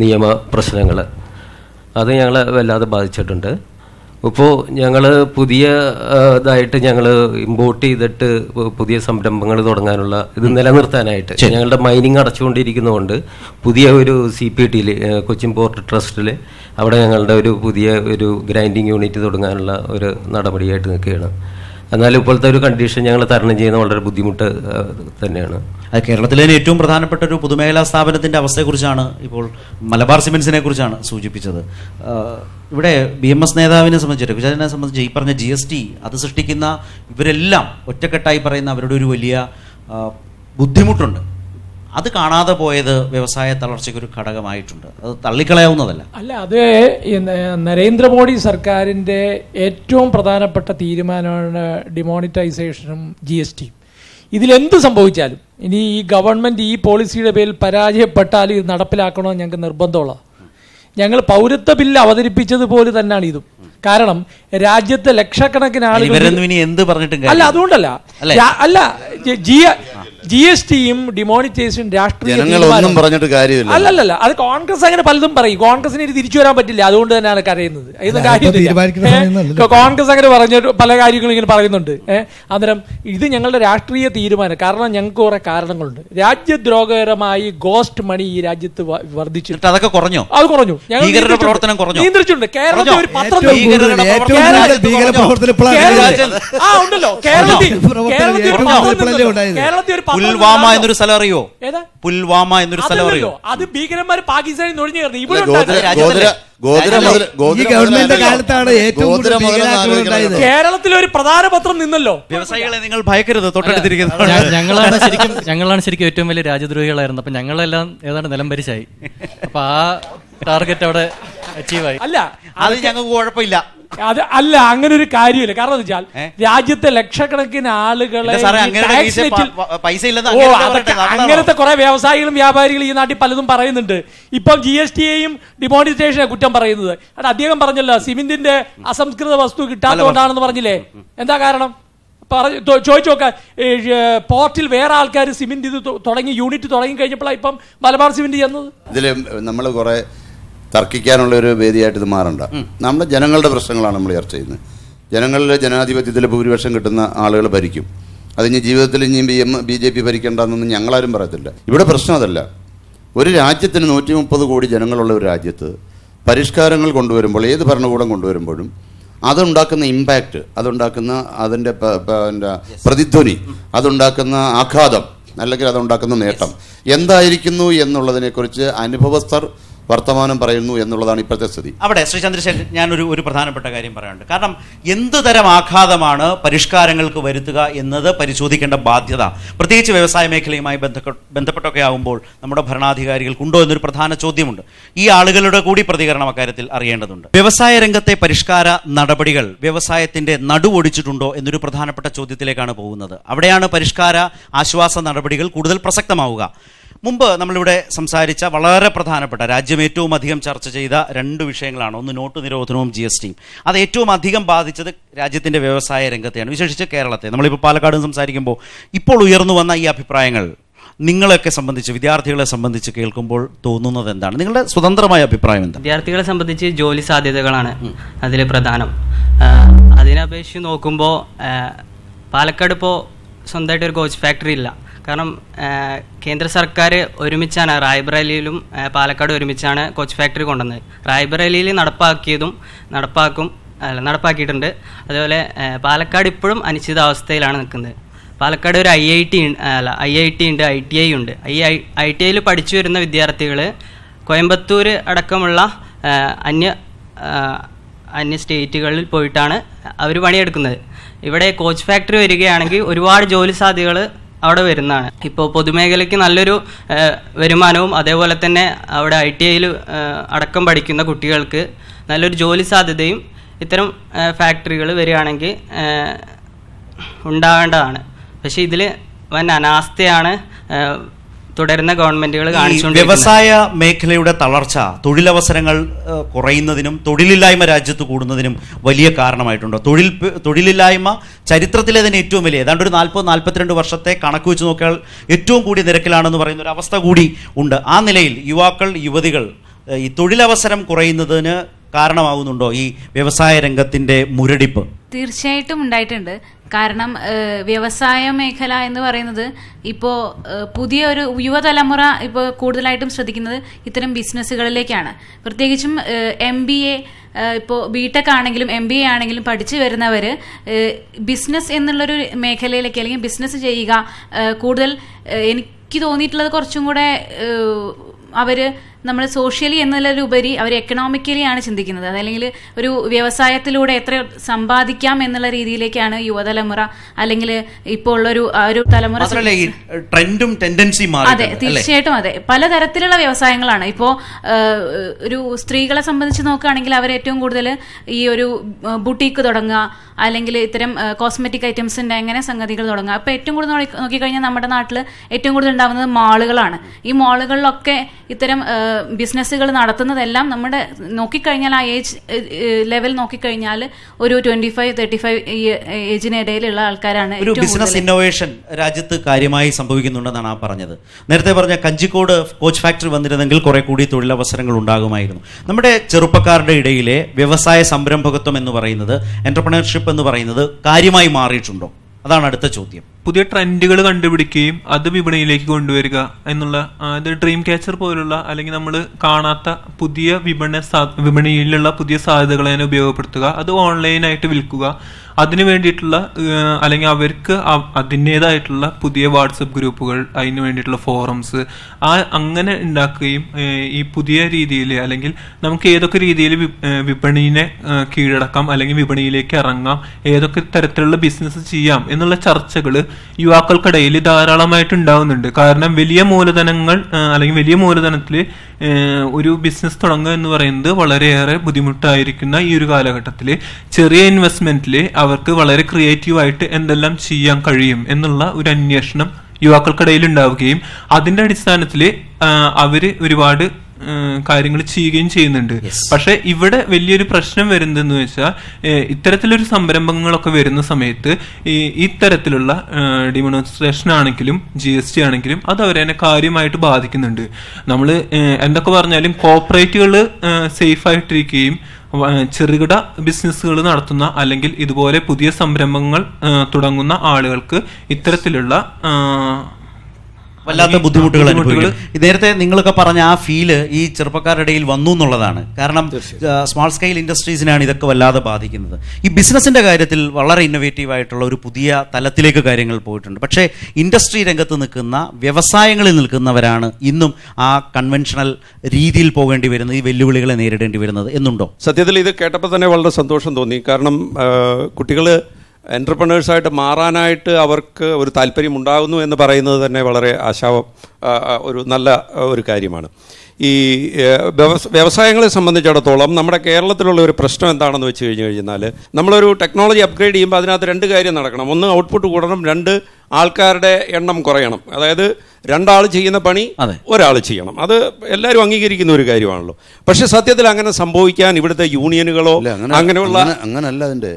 നിയമ പ്രശ്നങ്ങൾ അത് ഞങ്ങളെ വല്ലാതെ ബാധിച്ചിട്ടുണ്ട്. ഇപ്പോൾ ഞങ്ങൾ ഇതായിട്ട് ഞങ്ങൾ ഇമ്പോർട്ട് ചെയ്തിട്ട് പുതിയ സംരംഭങ്ങൾ തുടങ്ങാനുള്ള ഇത് നിലനിർത്താനായിട്ട് ഞങ്ങളുടെ മൈനിങ് അടച്ചുകൊണ്ടിരിക്കുന്നതുകൊണ്ട് പുതിയ ഒരു CPT കൊച്ചിൻ പോർട്ട് ട്രസ്റ്റിൽ അവിടെ ഞങ്ങളുടെ ഒരു പുതിയ ഒരു ഗ്രൈൻഡിങ് യൂണിറ്റ് തുടങ്ങാനുള്ള ഒരു നടപടിയായിട്ട് നിൽക്കുകയാണ്. എന്നാലും ഇപ്പോഴത്തെ ഒരു കണ്ടീഷൻ ഞങ്ങൾ തരണം ചെയ്യുന്ന വളരെ ബുദ്ധിമുട്ട് തന്നെയാണ്. അത് കേരളത്തിലെ ഏറ്റവും പ്രധാനപ്പെട്ട ഒരു പൊതുമേഖലാ സ്ഥാപനത്തിന്റെ അവസ്ഥയെക്കുറിച്ചാണ് ഇപ്പോൾ മലബാർ സിമന്റ്സിനെ കുറിച്ചാണ് സൂചിപ്പിച്ചത്. ഇവിടെ BMS നേതാവിനെ സംബന്ധിച്ച്, രഘുചാരനെ സംബന്ധിച്ച് ഈ പറഞ്ഞ GST അത് സൃഷ്ടിക്കുന്ന ഇവരെല്ലാം ഒറ്റക്കെട്ടായി പറയുന്ന അവരുടെ ഒരു വലിയ ബുദ്ധിമുട്ടുണ്ട്. അത് കാണാതെ പോയത് വ്യവസായ തളർച്ചയ്ക്ക് ഒരു ഘടകമായിട്ടുണ്ട്. അത് തള്ളിക്കളയാവുന്നതല്ല. അല്ല, അത് നരേന്ദ്രമോദി സർക്കാരിൻ്റെ ഏറ്റവും പ്രധാനപ്പെട്ട തീരുമാനമാണ് ഡിമോണിറ്റൈസേഷനും GST. ഇതിലെന്ത് സംഭവിച്ചാലും ഇനി ഈ ഗവൺമെൻറ് ഈ പോളിസിയുടെ പേരിൽ പരാജയപ്പെട്ടാൽ ഇത് നടപ്പിലാക്കണമെന്ന് ഞങ്ങൾക്ക് നിർബന്ധമുള്ള. ഞങ്ങൾ പൗരത്വ ബില്ല് അവതരിപ്പിച്ചതുപോലെ തന്നെയാണ് ഇതും. കാരണം രാജ്യത്തെ ലക്ഷക്കണക്കിന് ആളുകൾ എന്ത് പറഞ്ഞിട്ടും അല്ല, അതുകൊണ്ടല്ല, അല്ല GSTയും ഡിമോണിറ്റൈസേഷൻ രാഷ്ട്രീയ പറഞ്ഞിട്ട് കാര്യമില്ല. അല്ലല്ല, അത് കോൺഗ്രസ് അങ്ങനെ പലതും പറയും. കോൺഗ്രസിന് ഇത് തിരിച്ചു വരാൻ പറ്റില്ല, അതുകൊണ്ട് തന്നെയാണ് കരയുന്നത്. ഇതൊന്നും കാര്യമില്ല. കോൺഗ്രസ് അങ്ങനെ പറഞ്ഞ പല കാര്യങ്ങളും ഇങ്ങനെ പറയുന്നുണ്ട്. അന്നേരം ഇത് ഞങ്ങളുടെ രാഷ്ട്രീയ തീരുമാനം. കാരണം ഞങ്ങൾക്ക് കുറെ കാരണങ്ങളുണ്ട്. രാജ്യദ്രോഹകരമായി ഗോസ്റ്റ് മണി ഈ രാജ്യത്ത് വർദ്ധിച്ചു. അതൊക്കെ കുറഞ്ഞു. അത് കുറഞ്ഞു. പ്രവർത്തനം കുറഞ്ഞു, നിയന്ത്രിച്ചിട്ടുണ്ട്. കേരളത്തിൽ ഒരു പത്രം ഉണ്ടല്ലോ. കേരളത്തിൽ പുൽവാമ എന്നൊരു സ്ഥലം അറിയോ? പുൽവാമ എന്നൊരു സ്ഥലം അറിയോ? അത് ഭീകരന്മാർ പാകിസ്ഥാനിൽ നുഴഞ്ഞു കയറുന്നത്. ഇവിടെ കേരളത്തിൽ ഒരു പ്രധാന പത്രം നിന്നല്ലോ. വ്യവസായികളെ നിങ്ങൾ ഭയക്കരുത്, തൊട്ടടുത്തിരിക്കുന്നത് ഞങ്ങളാണ് ശരിക്കും ഏറ്റവും വലിയ രാജ്യദ്രോഹികളായിരുന്നു. അപ്പൊ ഞങ്ങളെല്ലാം ഏതാണ്ട് നിലം പരിശായി. അപ്പൊ ആ ടാർഗറ്റ് അവിടെ അച്ചീവ് ആയി. അല്ല, അത് ഞങ്ങൾക്ക് കുഴപ്പമില്ല. അത് അല്ല, അങ്ങനെ ഒരു കാര്യമില്ല. കാരണം എന്താ വെച്ചാൽ രാജ്യത്തെ ലക്ഷക്കണക്കിന് ആളുകളെ അങ്ങനത്തെ കുറെ വ്യവസായികളും വ്യാപാരികളും ഈ നാട്ടിൽ പലതും പറയുന്നുണ്ട്. ഇപ്പം GSTയെയും ഡിമോണിറ്റൈസേഷനെ കുറ്റം പറയുന്നത്. അത് അദ്ദേഹം പറഞ്ഞല്ലോ, സിമെന്റിന്റെ അസംസ്കൃത വസ്തു കിട്ടാത്തതുകൊണ്ടാണെന്ന് പറഞ്ഞില്ലേ? എന്താ കാരണം? ചോദിച്ചു നോക്കാം. പോർട്ടിൽ വേറെ ആൾക്കാർ സിമെന്റ് ഇത് യൂണിറ്റ് തുടങ്ങി കഴിഞ്ഞപ്പോഴാണ് ഇപ്പം മലബാർ സിമെന്റ് ചെന്നത്. ഇതില് നമ്മൾ കുറെ തർക്കിക്കാനുള്ള ഒരു വേദിയായിട്ട് ഇത് മാറണ്ട. നമ്മുടെ ജനങ്ങളുടെ പ്രശ്നങ്ങളാണ് നമ്മൾ ചർച്ച ചെയ്യുന്നത്. ജനങ്ങളുടെ ജനാധിപത്യത്തിൽ ഭൂരിപക്ഷം കിട്ടുന്ന ആളുകൾ ഭരിക്കും. അതിന് ജീവിതത്തിൽ ഇനിയും BJP ഭരിക്കേണ്ടെന്നൊന്നും ഞങ്ങളാരും പറയത്തില്ല. ഇവിടെ പ്രശ്നം അതല്ല. ഒരു രാജ്യത്തിന് 130 കോടി ജനങ്ങളുള്ള ഒരു രാജ്യത്ത് പരിഷ്കാരങ്ങൾ കൊണ്ടുവരുമ്പോൾ, ഏത് ഭരണകൂടം കൊണ്ടുവരുമ്പോഴും അതുണ്ടാക്കുന്ന ഇമ്പാക്റ്റ്, അതുണ്ടാക്കുന്ന അതിൻ്റെ പ്രതിധ്വനി, അതുണ്ടാക്കുന്ന ആഘാതം, അല്ലെങ്കിൽ അതുണ്ടാക്കുന്ന നേട്ടം എന്തായിരിക്കുന്നു എന്നുള്ളതിനെക്കുറിച്ച് അനുഭവസ്ഥർ വർത്തമാനം പറയുന്നു എന്നുള്ളതാണ് ഇപ്പോഴത്തെ സ്ഥിതി. അവിടെ ശ്രീ ചന്ദ്രശേഖരൻ, ഞാനൊരു പ്രധാനപ്പെട്ട കാര്യം പറയാനുണ്ട്. കാരണം എന്ത് തരം ആഘാതമാണ് പരിഷ്കാരങ്ങൾക്ക് വരുത്തുക എന്നത് പരിശോധിക്കേണ്ട ബാധ്യത, പ്രത്യേകിച്ച് വ്യവസായ മേഖലയുമായി ബന്ധപ്പെട്ടൊക്കെ ആകുമ്പോൾ നമ്മുടെ ഭരണാധികാരികൾക്കുണ്ടോ എന്നൊരു പ്രധാന ചോദ്യമുണ്ട്. ഈ ആളുകളുടെ കൂടി പ്രതികരണം അക്കാര്യത്തിൽ അറിയേണ്ടതുണ്ട്. വ്യവസായ രംഗത്തെ പരിഷ്കാര നടപടികൾ വ്യവസായത്തിന്റെ നടുവൊടിച്ചിട്ടുണ്ടോ എന്നൊരു പ്രധാനപ്പെട്ട ചോദ്യത്തിലേക്കാണ് പോകുന്നത്. അവിടെയാണ് പരിഷ്കാര ആശ്വാസ നടപടികൾ കൂടുതൽ പ്രസക്തമാവുക. മുമ്പ് നമ്മളിവിടെ സംസാരിച്ച വളരെ പ്രധാനപ്പെട്ട, രാജ്യം ഏറ്റവും അധികം ചർച്ച ചെയ്ത 2 വിഷയങ്ങളാണ്. ഒന്ന് നോട്ട് നിരോധനവും GSTയും. അത് ഏറ്റവും അധികം ബാധിച്ചത് രാജ്യത്തിൻ്റെ വ്യവസായ രംഗത്തെയാണ്, വിശേഷിച്ച് കേരളത്തെ. നമ്മളിപ്പോൾ പാലക്കാട് സംസാരിക്കുമ്പോൾ ഇപ്പോൾ ഉയർന്നു വന്ന ഈ അഭിപ്രായങ്ങൾ നിങ്ങളെയൊക്കെ സംബന്ധിച്ച്, വിദ്യാർത്ഥികളെ സംബന്ധിച്ച് കേൾക്കുമ്പോൾ തോന്നുന്നത് എന്താണ്? നിങ്ങളുടെ സ്വതന്ത്രമായ അഭിപ്രായം എന്താണ്? വിദ്യാർത്ഥികളെ സംബന്ധിച്ച് ജോലി സാധ്യതകളാണ് അതിൽ പ്രധാനം. അതിനപേക്ഷിച്ച് നോക്കുമ്പോൾ പാലക്കാട് ഇപ്പോൾ സ്വന്തമായിട്ട് ഒരു കോച്ച് ഫാക്ടറി ഇല്ല. കാരണം കേന്ദ്ര സർക്കാർ ഒരുമിച്ചാണ് റായ്ബറേലിയിലും പാലക്കാട് ഒരുമിച്ചാണ് കോച്ച് ഫാക്ടറി കൊണ്ടുവന്നത്. റായ്ബറേലിയിൽ നടപ്പാക്കിയിട്ടുണ്ട്. അതുപോലെ പാലക്കാട് ഇപ്പോഴും അനിശ്ചിതാവസ്ഥയിലാണ് നിൽക്കുന്നത്. പാലക്കാട് ഒരു IIT ഉണ്ട്, ITI ഉണ്ട്. ITIയിൽ പഠിച്ചു വരുന്ന വിദ്യാർത്ഥികൾ കോയമ്പത്തൂർ അടക്കമുള്ള അന്യ സ്റ്റേറ്റുകളിൽ പോയിട്ടാണ് അവർ പണിയെടുക്കുന്നത്. ഇവിടെ കോച്ച് ഫാക്ടറി വരികയാണെങ്കിൽ ഒരുപാട് ജോലി സാധ്യതകൾ അവിടെ വരുന്നതാണ്. ഇപ്പോൾ പൊതുമേഖലയ്ക്ക് നല്ലൊരു വരുമാനവും, അതേപോലെ തന്നെ അവിടെ ITIയിൽ അടക്കം പഠിക്കുന്ന കുട്ടികൾക്ക് നല്ലൊരു ജോലി സാധ്യതയും ഇത്തരം ഫാക്ടറികൾ വരികയാണെങ്കിൽ ഉണ്ടാവേണ്ടതാണ്. പക്ഷേ ഇതിൽ വൻ അനാസ്ഥയാണ് തുടരുന്ന ഗവൺമെന്റുകൾ കാണിച്ചുകൊണ്ടിരിക്കുന്നത്. വ്യവസായ മേഖലയുടെ തളർച്ച തൊഴിലവസരങ്ങൾ കുറയുന്നതിനും തൊഴിലില്ലായ്മ രാജ്യത്ത് കൂടുന്നതിനും വലിയ കാരണമായിട്ടുണ്ടോ? തൊഴിലില്ലായ്മ ചരിത്രത്തിലെ തന്നെ ഏറ്റവും വലിയ, ഏതാണ്ട് ഒരു 40-42 വർഷത്തെ കണക്ക് വെച്ച് നോക്കിയാൽ ഏറ്റവും കൂടിയ നിരക്കിലാണെന്ന് പറയുന്ന ഒരു അവസ്ഥ കൂടി ഉണ്ട്. ആ നിലയിൽ യുവതികൾ ഈ തൊഴിലവസരം കുറയുന്നതിന് കാരണമാകുന്നുണ്ടോ ഈ വ്യവസായ രംഗത്തിന്റെ മുരടിപ്പ്? തീർച്ചയായിട്ടും ഉണ്ടായിട്ടുണ്ട്. കാരണം വ്യവസായ മേഖല എന്ന് പറയുന്നത് ഇപ്പോൾ പുതിയ ഒരു യുവതലമുറ ഇപ്പോൾ കൂടുതലായിട്ടും ശ്രദ്ധിക്കുന്നത് ഇത്തരം ബിസിനസ്സുകളിലേക്കാണ്. പ്രത്യേകിച്ചും MBA, ഇപ്പോൾ BTech ആണെങ്കിലും MBA ആണെങ്കിലും പഠിച്ചു വരുന്നവർ ബിസിനസ് എന്നുള്ളൊരു മേഖലയിലേക്ക്, അല്ലെങ്കിൽ ബിസിനസ് ചെയ്യുക കൂടുതൽ, എനിക്ക് തോന്നിയിട്ടുള്ളത് കുറച്ചും കൂടെ അവർ നമ്മൾ സോഷ്യലി എന്നുള്ളതിലുപരി അവർ എക്കണോമിക്കലി ആണ് ചിന്തിക്കുന്നത്. അതല്ലെങ്കിൽ ഒരു വ്യവസായത്തിലൂടെ എത്ര സമ്പാദിക്കാം എന്നുള്ള രീതിയിലേക്കാണ് യുവതലമുറ, അല്ലെങ്കിൽ ഇപ്പോൾ ഉള്ളൊരു തലമുറ. ട്രെൻഡും ടെൻഡൻസി മാറി. അതെ, തീർച്ചയായിട്ടും അതെ. പലതരത്തിലുള്ള വ്യവസായങ്ങളാണ് ഇപ്പോൾ. ഒരു സ്ത്രീകളെ സംബന്ധിച്ച് നോക്കുകയാണെങ്കിൽ അവർ ഏറ്റവും കൂടുതൽ ഈ ഒരു ബുട്ടീക്ക് തുടങ്ങുക, അല്ലെങ്കിൽ ഇത്തരം കോസ്മെറ്റിക് ഐറ്റംസിന്റെ അങ്ങനെ സംഗതികൾ തുടങ്ങുക. അപ്പോൾ ഏറ്റവും കൂടുതൽ നോക്കിക്കഴിഞ്ഞാൽ നമ്മുടെ നാട്ടിൽ ഏറ്റവും കൂടുതൽ ഉണ്ടാകുന്നത് മാളുകളാണ്. ഈ മാളുകളിലൊക്കെ ഇത്തരം ബിസിനസ്സുകൾ നടത്തുന്നതെല്ലാം നമ്മുടെ നോക്കിക്കഴിഞ്ഞാൽ ആ ഏജ് ലെവൽ നോക്കിക്കഴിഞ്ഞാൽ ഒരു 25-35 ഏജിനിടയിലുള്ള ആൾക്കാരാണ്. ഒരു ബിസിനസ് ഇന്നോവേഷൻ രാജ്യത്ത് കാര്യമായി സംഭവിക്കുന്നുണ്ടെന്നാണ് ആ പറഞ്ഞത്. നേരത്തെ പറഞ്ഞ കഞ്ചിക്കോട് കോച്ച് ഫാക്ടറി വന്നിരുന്നെങ്കിൽ കുറെ കൂടി തൊഴിലവസരങ്ങൾ ഉണ്ടാകുമായിരുന്നു. നമ്മുടെ ചെറുപ്പക്കാരുടെ ഇടയിലെ വ്യവസായ സംരംഭകത്വം എന്ന് പറയുന്നത്, എന്റർപ്രണർഷിപ്പ് എന്ന് പറയുന്നത് കാര്യമായി മാറിയിട്ടുണ്ടോ? അതാണ് അടുത്ത ചോദ്യം. പുതിയ ട്രെൻഡുകൾ കണ്ടുപിടിക്കുകയും അത് വിപണിയിലേക്ക് കൊണ്ടുവരിക എന്നുള്ള ഡ്രീം ക്യാച്ചർ പോലുള്ള അല്ലെങ്കിൽ നമ്മൾ കാണാത്ത പുതിയ വിപണിയിലുള്ള പുതിയ സാധ്യതകളെ ഉപയോഗപ്പെടുത്തുക, അത് ഓൺലൈനായിട്ട് വിൽക്കുക, അതിനു വേണ്ടിയിട്ടുള്ള അല്ലെങ്കിൽ അവർക്ക് അതിൻ്റേതായിട്ടുള്ള പുതിയ വാട്സപ്പ് ഗ്രൂപ്പുകൾ, അതിന് വേണ്ടിയിട്ടുള്ള ഫോറംസ് അങ്ങനെ ഉണ്ടാക്കുകയും ഈ പുതിയ രീതിയിൽ അല്ലെങ്കിൽ നമുക്ക് ഏതൊക്കെ രീതിയിൽ വിപണിയെ കീഴടക്കാം അല്ലെങ്കിൽ വിപണിയിലേക്ക് ഇറങ്ങാം, ഏതൊക്കെ തരത്തിലുള്ള ബിസിനസ് ചെയ്യാം എന്നുള്ള ചർച്ചകൾ യുവാക്കൾക്കിടയിൽ ധാരാളമായിട്ട് ഉണ്ടാകുന്നുണ്ട്. കാരണം വലിയ മൂലധനങ്ങൾ അല്ലെങ്കിൽ വലിയ മൂലധനത്തിൽ ഒരു ബിസിനസ് തുടങ്ങുക എന്ന് പറയുന്നത് വളരെയേറെ ബുദ്ധിമുട്ടായിരിക്കുന്ന ഈ ഒരു കാലഘട്ടത്തിൽ ചെറിയ ഇൻവെസ്റ്റ്മെന്റിൽ അവർക്ക് വളരെ ക്രിയേറ്റീവായിട്ട് എന്തെല്ലാം ചെയ്യാൻ കഴിയും എന്നുള്ള ഒരു അന്വേഷണം യുവാക്കൾക്കിടയിൽ ഉണ്ടാവുകയും അതിന്റെ അടിസ്ഥാനത്തിൽ അവര് ഒരുപാട് കാര്യങ്ങൾ ചെയ്യുകയും ചെയ്യുന്നുണ്ട്. പക്ഷെ ഇവിടെ വലിയൊരു പ്രശ്നം വരുന്നതെന്ന് വെച്ചാൽ ഇത്തരത്തിലൊരു സംരംഭങ്ങളൊക്കെ വരുന്ന സമയത്ത് ഇത്തരത്തിലുള്ള ഡിമോൺസ്ട്രേഷൻ ആണെങ്കിലും GST ആണെങ്കിലും അത് അവരെ കാര്യമായിട്ട് ബാധിക്കുന്നുണ്ട്. നമ്മൾ എന്തൊക്കെ പറഞ്ഞാലും കോർപ്പറേറ്റുകൾ സേഫ് ആയിട്ടിരിക്കുകയും ചെറുകിട ബിസിനസ്സുകൾ നടത്തുന്ന അല്ലെങ്കിൽ ഇതുപോലെ പുതിയ സംരംഭങ്ങൾ തുടങ്ങുന്ന ആളുകൾക്ക് ഇത്തരത്തിലുള്ള വല്ലാത്ത ബുദ്ധിമുട്ടുകൾ അനുഭവിക്കും. നേരത്തെ നിങ്ങളൊക്കെ പറഞ്ഞ ആ ഫീല് ഈ ചെറുപ്പക്കാരുടെ ഇടയിൽ വന്നു എന്നുള്ളതാണ്. കാരണം സ്മാൾ സ്കെയിൽ ഇൻഡസ്ട്രീസിനാണ് ഇതൊക്കെ വല്ലാതെ ബാധിക്കുന്നത്. ഈ ബിസിനസിന്റെ കാര്യത്തിൽ വളരെ ഇന്നോവേറ്റീവ് ആയിട്ടുള്ള ഒരു പുതിയ തലത്തിലേക്ക് കാര്യങ്ങൾ പോയിട്ടുണ്ട്. പക്ഷേ ഇൻഡസ്ട്രി രംഗത്ത് നിൽക്കുന്ന, വ്യവസായങ്ങളിൽ നിൽക്കുന്നവരാണ് ഇന്നും ആ കൺവെൻഷണൽ രീതിയിൽ പോകേണ്ടി വരുന്നത്, ഈ വെല്ലുവിളികളെ നേരിടേണ്ടി വരുന്നത് എന്നുണ്ടോ? സത്യത്തിൽ ഇത് കേട്ടപ്പോൾ തന്നെ വളരെ സന്തോഷം തോന്നി. കാരണം കുട്ടികൾ എൻ്റർപ്രണേഴ്സായിട്ട് മാറാനായിട്ട് അവർക്ക് ഒരു താല്പര്യം ഉണ്ടാകുന്നു എന്ന് പറയുന്നത് തന്നെ വളരെ ഒരു നല്ല ഒരു കാര്യമാണ്. ഈ വ്യവസായങ്ങളെ സംബന്ധിച്ചിടത്തോളം നമ്മുടെ കേരളത്തിലുള്ള ഒരു പ്രശ്നം എന്താണെന്ന് വെച്ച് കഴിഞ്ഞാൽ, നമ്മളൊരു ടെക്നോളജി അപ്ഗ്രേഡ് ചെയ്യുമ്പോൾ അതിനകത്ത് 2 കാര്യം നടക്കണം. ഒന്ന്, ഔട്ട്പുട്ട് കൂടണം. 2, ആൾക്കാരുടെ എണ്ണം കുറയണം. അതായത് 2 ആൾ ചെയ്യുന്ന പണി 1 ആൾ ചെയ്യണം. അത് എല്ലാവരും അംഗീകരിക്കുന്ന ഒരു കാര്യമാണല്ലോ. പക്ഷെ സത്യത്തിൽ അങ്ങനെ സംഭവിക്കാൻ ഇവിടുത്തെ യൂണിയനുകളോ അങ്ങനെയുള്ള അങ്ങനല്ല. അതിന്റെ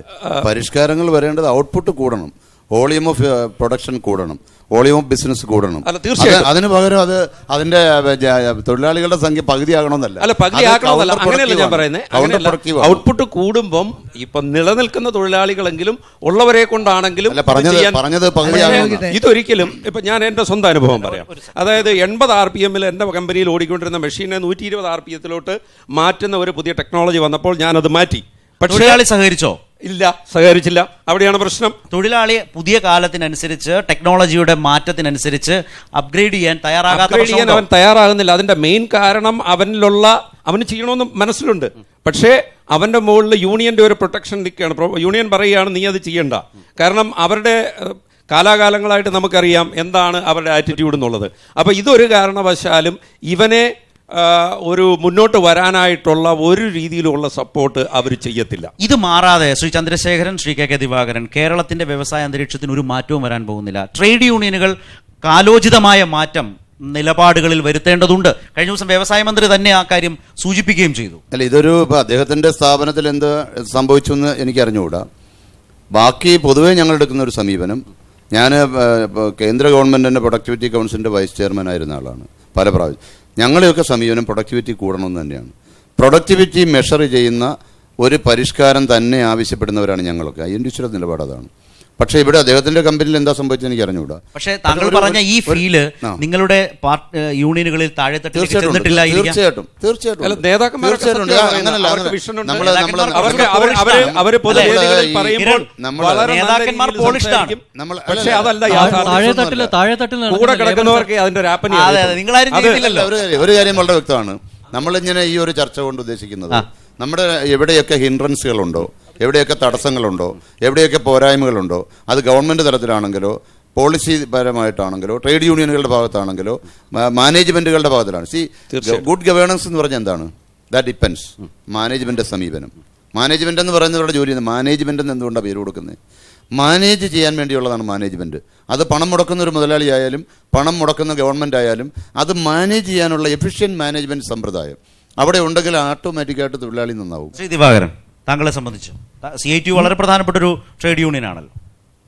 പരിഷ്കാരങ്ങൾ വരേണ്ടത് ഔട്ട്പുട്ട് കൂടണം, വോളിയം ഓഫ് പ്രൊഡക്ഷൻ കൂടണം, വോളിയം ഓഫ് ബിസിനസ് കൂടണം. അതിന് പകരം അതിന്റെ തൊഴിലാളികളുടെ സംഖ്യ പകുതിയാകണമെന്നല്ല. അല്ല, പകുതിയാക്കണമെന്നല്ല, അങ്ങനെയല്ല ഞാൻ പറയുന്നത്. ഔട്ട്പുട്ട് കൂടുമ്പം ഇപ്പൊ നിലനിൽക്കുന്ന തൊഴിലാളികളെങ്കിലും ഉള്ളവരെ കൊണ്ടാണെങ്കിലും ഇതൊരിക്കലും ഇപ്പൊ ഞാൻ എന്റെ സ്വന്തം അനുഭവം പറയാം. അതായത് 80 RPM എന്റെ കമ്പനിയിൽ ഓടിക്കൊണ്ടിരുന്ന മെഷീനെ 120 RPM മാറ്റുന്ന ഒരു പുതിയ ടെക്നോളജി വന്നപ്പോൾ ഞാനത് മാറ്റി. പക്ഷേ സഹകരിച്ചോ? ഇല്ല, സഹകരിച്ചില്ല. അവിടെയാണ് പ്രശ്നം. തൊഴിലാളി പുതിയ കാലത്തിനനുസരിച്ച്, ടെക്നോളജിയുടെ മാറ്റത്തിനനുസരിച്ച് അപ്ഗ്രേഡ് ചെയ്യാൻ അവൻ തയ്യാറാകുന്നില്ല. അതിന്റെ മെയിൻ കാരണം അവന് ചെയ്യണമെന്ന് മനസ്സിലുണ്ട്. പക്ഷേ അവന്റെ മുകളിൽ യൂണിയന്റെ ഒരു പ്രൊട്ടക്ഷൻ നിൽക്കുകയാണ്. യൂണിയൻ പറയുകയാണ് നീ അത് ചെയ്യണ്ട. കാരണം അവരുടെ കാലാകാലങ്ങളായിട്ട് നമുക്കറിയാം എന്താണ് അവരുടെ ആറ്റിറ്റ്യൂഡ് എന്നുള്ളത്. അപ്പോൾ ഇതൊരു കാരണവശാലും ഇവനെ ഒരു മുന്നോട്ട് വരാനായിട്ടുള്ള ഒരു രീതിയിലുള്ള സപ്പോർട്ട് അവർ ചെയ്യത്തില്ല. ഇത് മാറാതെ ശ്രീ ചന്ദ്രശേഖരൻ, ശ്രീ KK ദിവാകരൻ, കേരളത്തിന്റെ വ്യവസായ അന്തരീക്ഷത്തിന് ഒരു മാറ്റവും വരാൻ പോകുന്നില്ല. ട്രേഡ് യൂണിയനുകൾ കാലോചിതമായ മാറ്റം നിലപാടുകളിൽ വരുത്തേണ്ടതുണ്ട്. കഴിഞ്ഞ ദിവസം വ്യവസായ മന്ത്രി തന്നെ ആ കാര്യം സൂചിപ്പിക്കുകയും ചെയ്തു. അല്ല, ഇതൊരു അദ്ദേഹത്തിന്റെ സ്ഥാപനത്തിൽ എന്ത് സംഭവിച്ചു എന്ന് എനിക്ക് അറിഞ്ഞുകൂടാ. ബാക്കി പൊതുവേ ഞങ്ങൾ എടുക്കുന്ന ഒരു സമീപനം, ഞാൻ കേന്ദ്ര ഗവൺമെന്റിന്റെ പ്രൊഡക്ടിവിറ്റി കൗൺസിലിന്റെ വൈസ് ചെയർമാൻ ആയിരുന്ന ആളാണ്. പല പ്രാവശ്യം ഞങ്ങളുടെയൊക്കെ സമീപനം പ്രൊഡക്ടിവിറ്റി കൂടണമെന്ന് തന്നെയാണ്. പ്രൊഡക്ടിവിറ്റി മെഷർ ചെയ്യുന്ന ഒരു പരിഷ്കാരം തന്നെ ആവശ്യപ്പെടുന്നവരാണ് ഞങ്ങളൊക്കെ. അതിൻ്റെ നിലപാട് അതാണ്. പക്ഷേ ഇവിടെ അദ്ദേഹത്തിന്റെ കമ്പനിയിൽ എന്താ സംഭവിച്ചത് എനിക്ക് അറിഞ്ഞുകൂടാ. പക്ഷേ താങ്കൾ പറഞ്ഞ ഈ ഫീല് നിങ്ങളുടെ യൂണിയനുകളിൽ താഴെത്തട്ടിലേക്ക് ചെന്നിട്ടില്ല. തീർച്ചയായിട്ടും നേതാക്കന്മാർ പോളിഷ്ഡാണ്. പക്ഷേ അതല്ല കൂടെ കിടക്കുന്നവർക്ക് അതിന്റെ നിങ്ങളാരും ചെയ്തില്ലല്ലോ. ഒരു കാര്യം വളരെ വ്യക്തമാണ്. നമ്മളിങ്ങനെ ഈ ഒരു ചർച്ച കൊണ്ട് ഉദ്ദേശിക്കുന്നത്, നമ്മുടെ എവിടെയൊക്കെ ഹിൻഡ്രൻസുകളുണ്ടോ, എവിടെയൊക്കെ തടസ്സങ്ങളുണ്ടോ, എവിടെയൊക്കെ പോരായ്മകളുണ്ടോ, അത് ഗവൺമെന്റ് തലത്തിലാണെങ്കിലോ പോളിസി പരമായിട്ടാണെങ്കിലോ ട്രേഡ് യൂണിയനുകളുടെ ഭാഗത്താണെങ്കിലോ മാനേജ്മെന്റുകളുടെ ഭാഗത്തിലാണ്. ഗുഡ് ഗവേണൻസ് എന്ന് പറഞ്ഞാൽ എന്താണ്? That depends. മാനേജ്മെന്റ് സമീപനം, മാനേജ്മെന്റ് എന്ന് പറയുന്നവരുടെ ജോലി മാനേജ്മെന്റ് എന്ന് എന്തുകൊണ്ടാണ് പേര് കൊടുക്കുന്നത്? മാനേജ് ചെയ്യാൻ വേണ്ടിയുള്ളതാണ് മാനേജ്മെൻറ്റ്. അത് പണം മുടക്കുന്ന ഒരു മുതലാളിയായാലും പണം മുടക്കുന്ന ഗവൺമെൻറ് ആയാലും അത് മാനേജ് ചെയ്യാനുള്ള എഫിഷ്യൻറ്റ് മാനേജ്മെൻറ്റ് സമ്പ്രദായം അവിടെ ഉണ്ടെങ്കിൽ ഓട്ടോമാറ്റിക്കായിട്ട് തൊഴിലാളി നന്നാവും. ശ്രീ ദിവാകരൻ, താങ്കളെ സംബന്ധിച്ച് CITU വളരെ പ്രധാനപ്പെട്ട ഒരു ട്രേഡ് യൂണിയൻ ആണല്ലോ.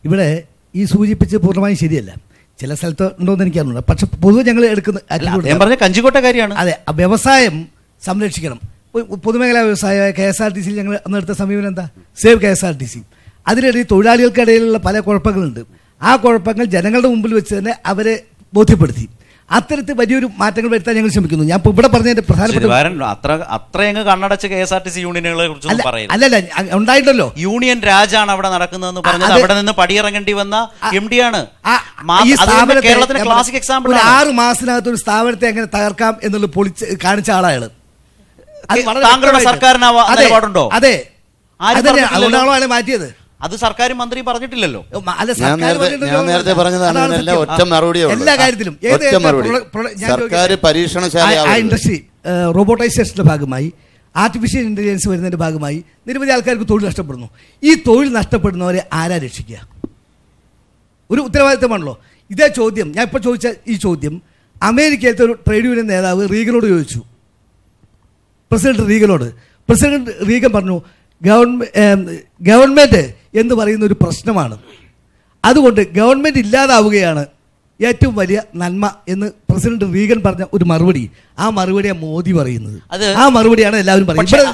ഇവിടെ ഈ സൂചിപ്പിച്ച് പൂർണ്ണമായും ശരിയല്ല. ചില സ്ഥലത്ത് ഉണ്ടോയെന്ന് എനിക്കറിയില്ല. പക്ഷെ പൊതുവെ ഞങ്ങൾ എടുക്കുന്ന കഞ്ചിക്കോട്ടക്കാരിയാണ്. അതെ, വ്യവസായം സംരക്ഷിക്കണം. പൊതുമേഖലാ വ്യവസായമായ KSRTC ഞങ്ങൾ അന്നെടുത്ത സമീപനം എന്താ? Save KSRTC. അതിനിടയിൽ തൊഴിലാളികൾക്കിടയിലുള്ള പല കുഴപ്പങ്ങളുണ്ട്. ആ കുഴപ്പങ്ങൾ ജനങ്ങളുടെ മുമ്പിൽ വെച്ച് തന്നെ അവരെ ബോധ്യപ്പെടുത്തി. അത്തരത്തിൽ വലിയൊരു മാറ്റങ്ങൾ വരുത്താൻ ഞങ്ങൾ ശ്രമിക്കുന്നു. ഞാൻ ഇവിടെ പറഞ്ഞതിന്റെ പ്രധാനപ്പെട്ട അത്രയങ്ങ് കണ്ണടച്ച് KSRTC യൂണിയനുകളെ കുറിച്ച് അല്ലല്ല, ഉണ്ടായിട്ടല്ലോ. യൂണിയൻ രാജാണ് അവിടെ നടക്കുന്നതെന്ന് പറഞ്ഞത് അവിടെ നിന്ന് പടിയിറങ്ങേണ്ടി വന്ന MD ആണ്. ഈ സ്ഥാപനത്തെ കേരളത്തിന് ക്ലാസിക് എക്സാമ്പിൾ. 6 മാസത്തിനകത്ത് ഒരു സ്ഥാപനത്തെ എങ്ങനെ തകർക്കാം എന്നുള്ളത് പൊളിച്ച് കാണിച്ച ആളാണ്. താങ്കളുടെ സർക്കാരിന് നിലപാടുണ്ടോ? അതെ, അതുകൊണ്ടാണോ അയാളെ മാറ്റിയത്? അത് സർക്കാർ മന്ത്രി പറഞ്ഞിട്ടില്ലല്ലോ. ഞാൻ നേരത്തെ പറഞ്ഞതാണ് ഒറ്റ മറുപടിയേ ഉള്ളൂ. എല്ലാ കാര്യത്തിലും സർക്കാർ പരീക്ഷണശാല ഇൻഡസ്ട്രി റോബോട്ടൈസേഷന്റെ ഭാഗമായി ആർട്ടിഫിഷ്യൽ ഇന്റലിജൻസ് വരുന്നതിന്റെ ഭാഗമായി നിരവധി ആൾക്കാർക്ക് തൊഴിൽ നഷ്ടപ്പെടുന്നു. ഈ തൊഴിൽ നഷ്ടപ്പെടുന്നവരെ ആരാ രക്ഷിക്കുക? ഒരു ഉത്തരവാദിത്തമാണല്ലോ. ഇതേ ചോദ്യം ഞാൻ ഇപ്പോൾ ചോദിച്ച ഈ ചോദ്യം അമേരിക്കയിലത്തെ ഒരു ട്രേഡ് യൂണിയൻ നേതാവ് റീഗനോട് ചോദിച്ചു. പ്രസിഡന്റ് റീഗൻ പറഞ്ഞു, ഗവൺമെൻറ് എന്ന് പറയുന്ന ഒരു പ്രശ്നമാണ്, അതുകൊണ്ട് ഗവൺമെൻറ് ഇല്ലാതാവുകയാണ് ഏറ്റവും വലിയ നന്മ എന്ന് പ്രസിഡന്റ് റീഗൻ പറഞ്ഞ ഒരു മറുപടി. ആ മറുപടിയാണ് മോദി പറയുന്നത്. ആ മറുപടിയാണ് എല്ലാവരും പറയുന്നത്.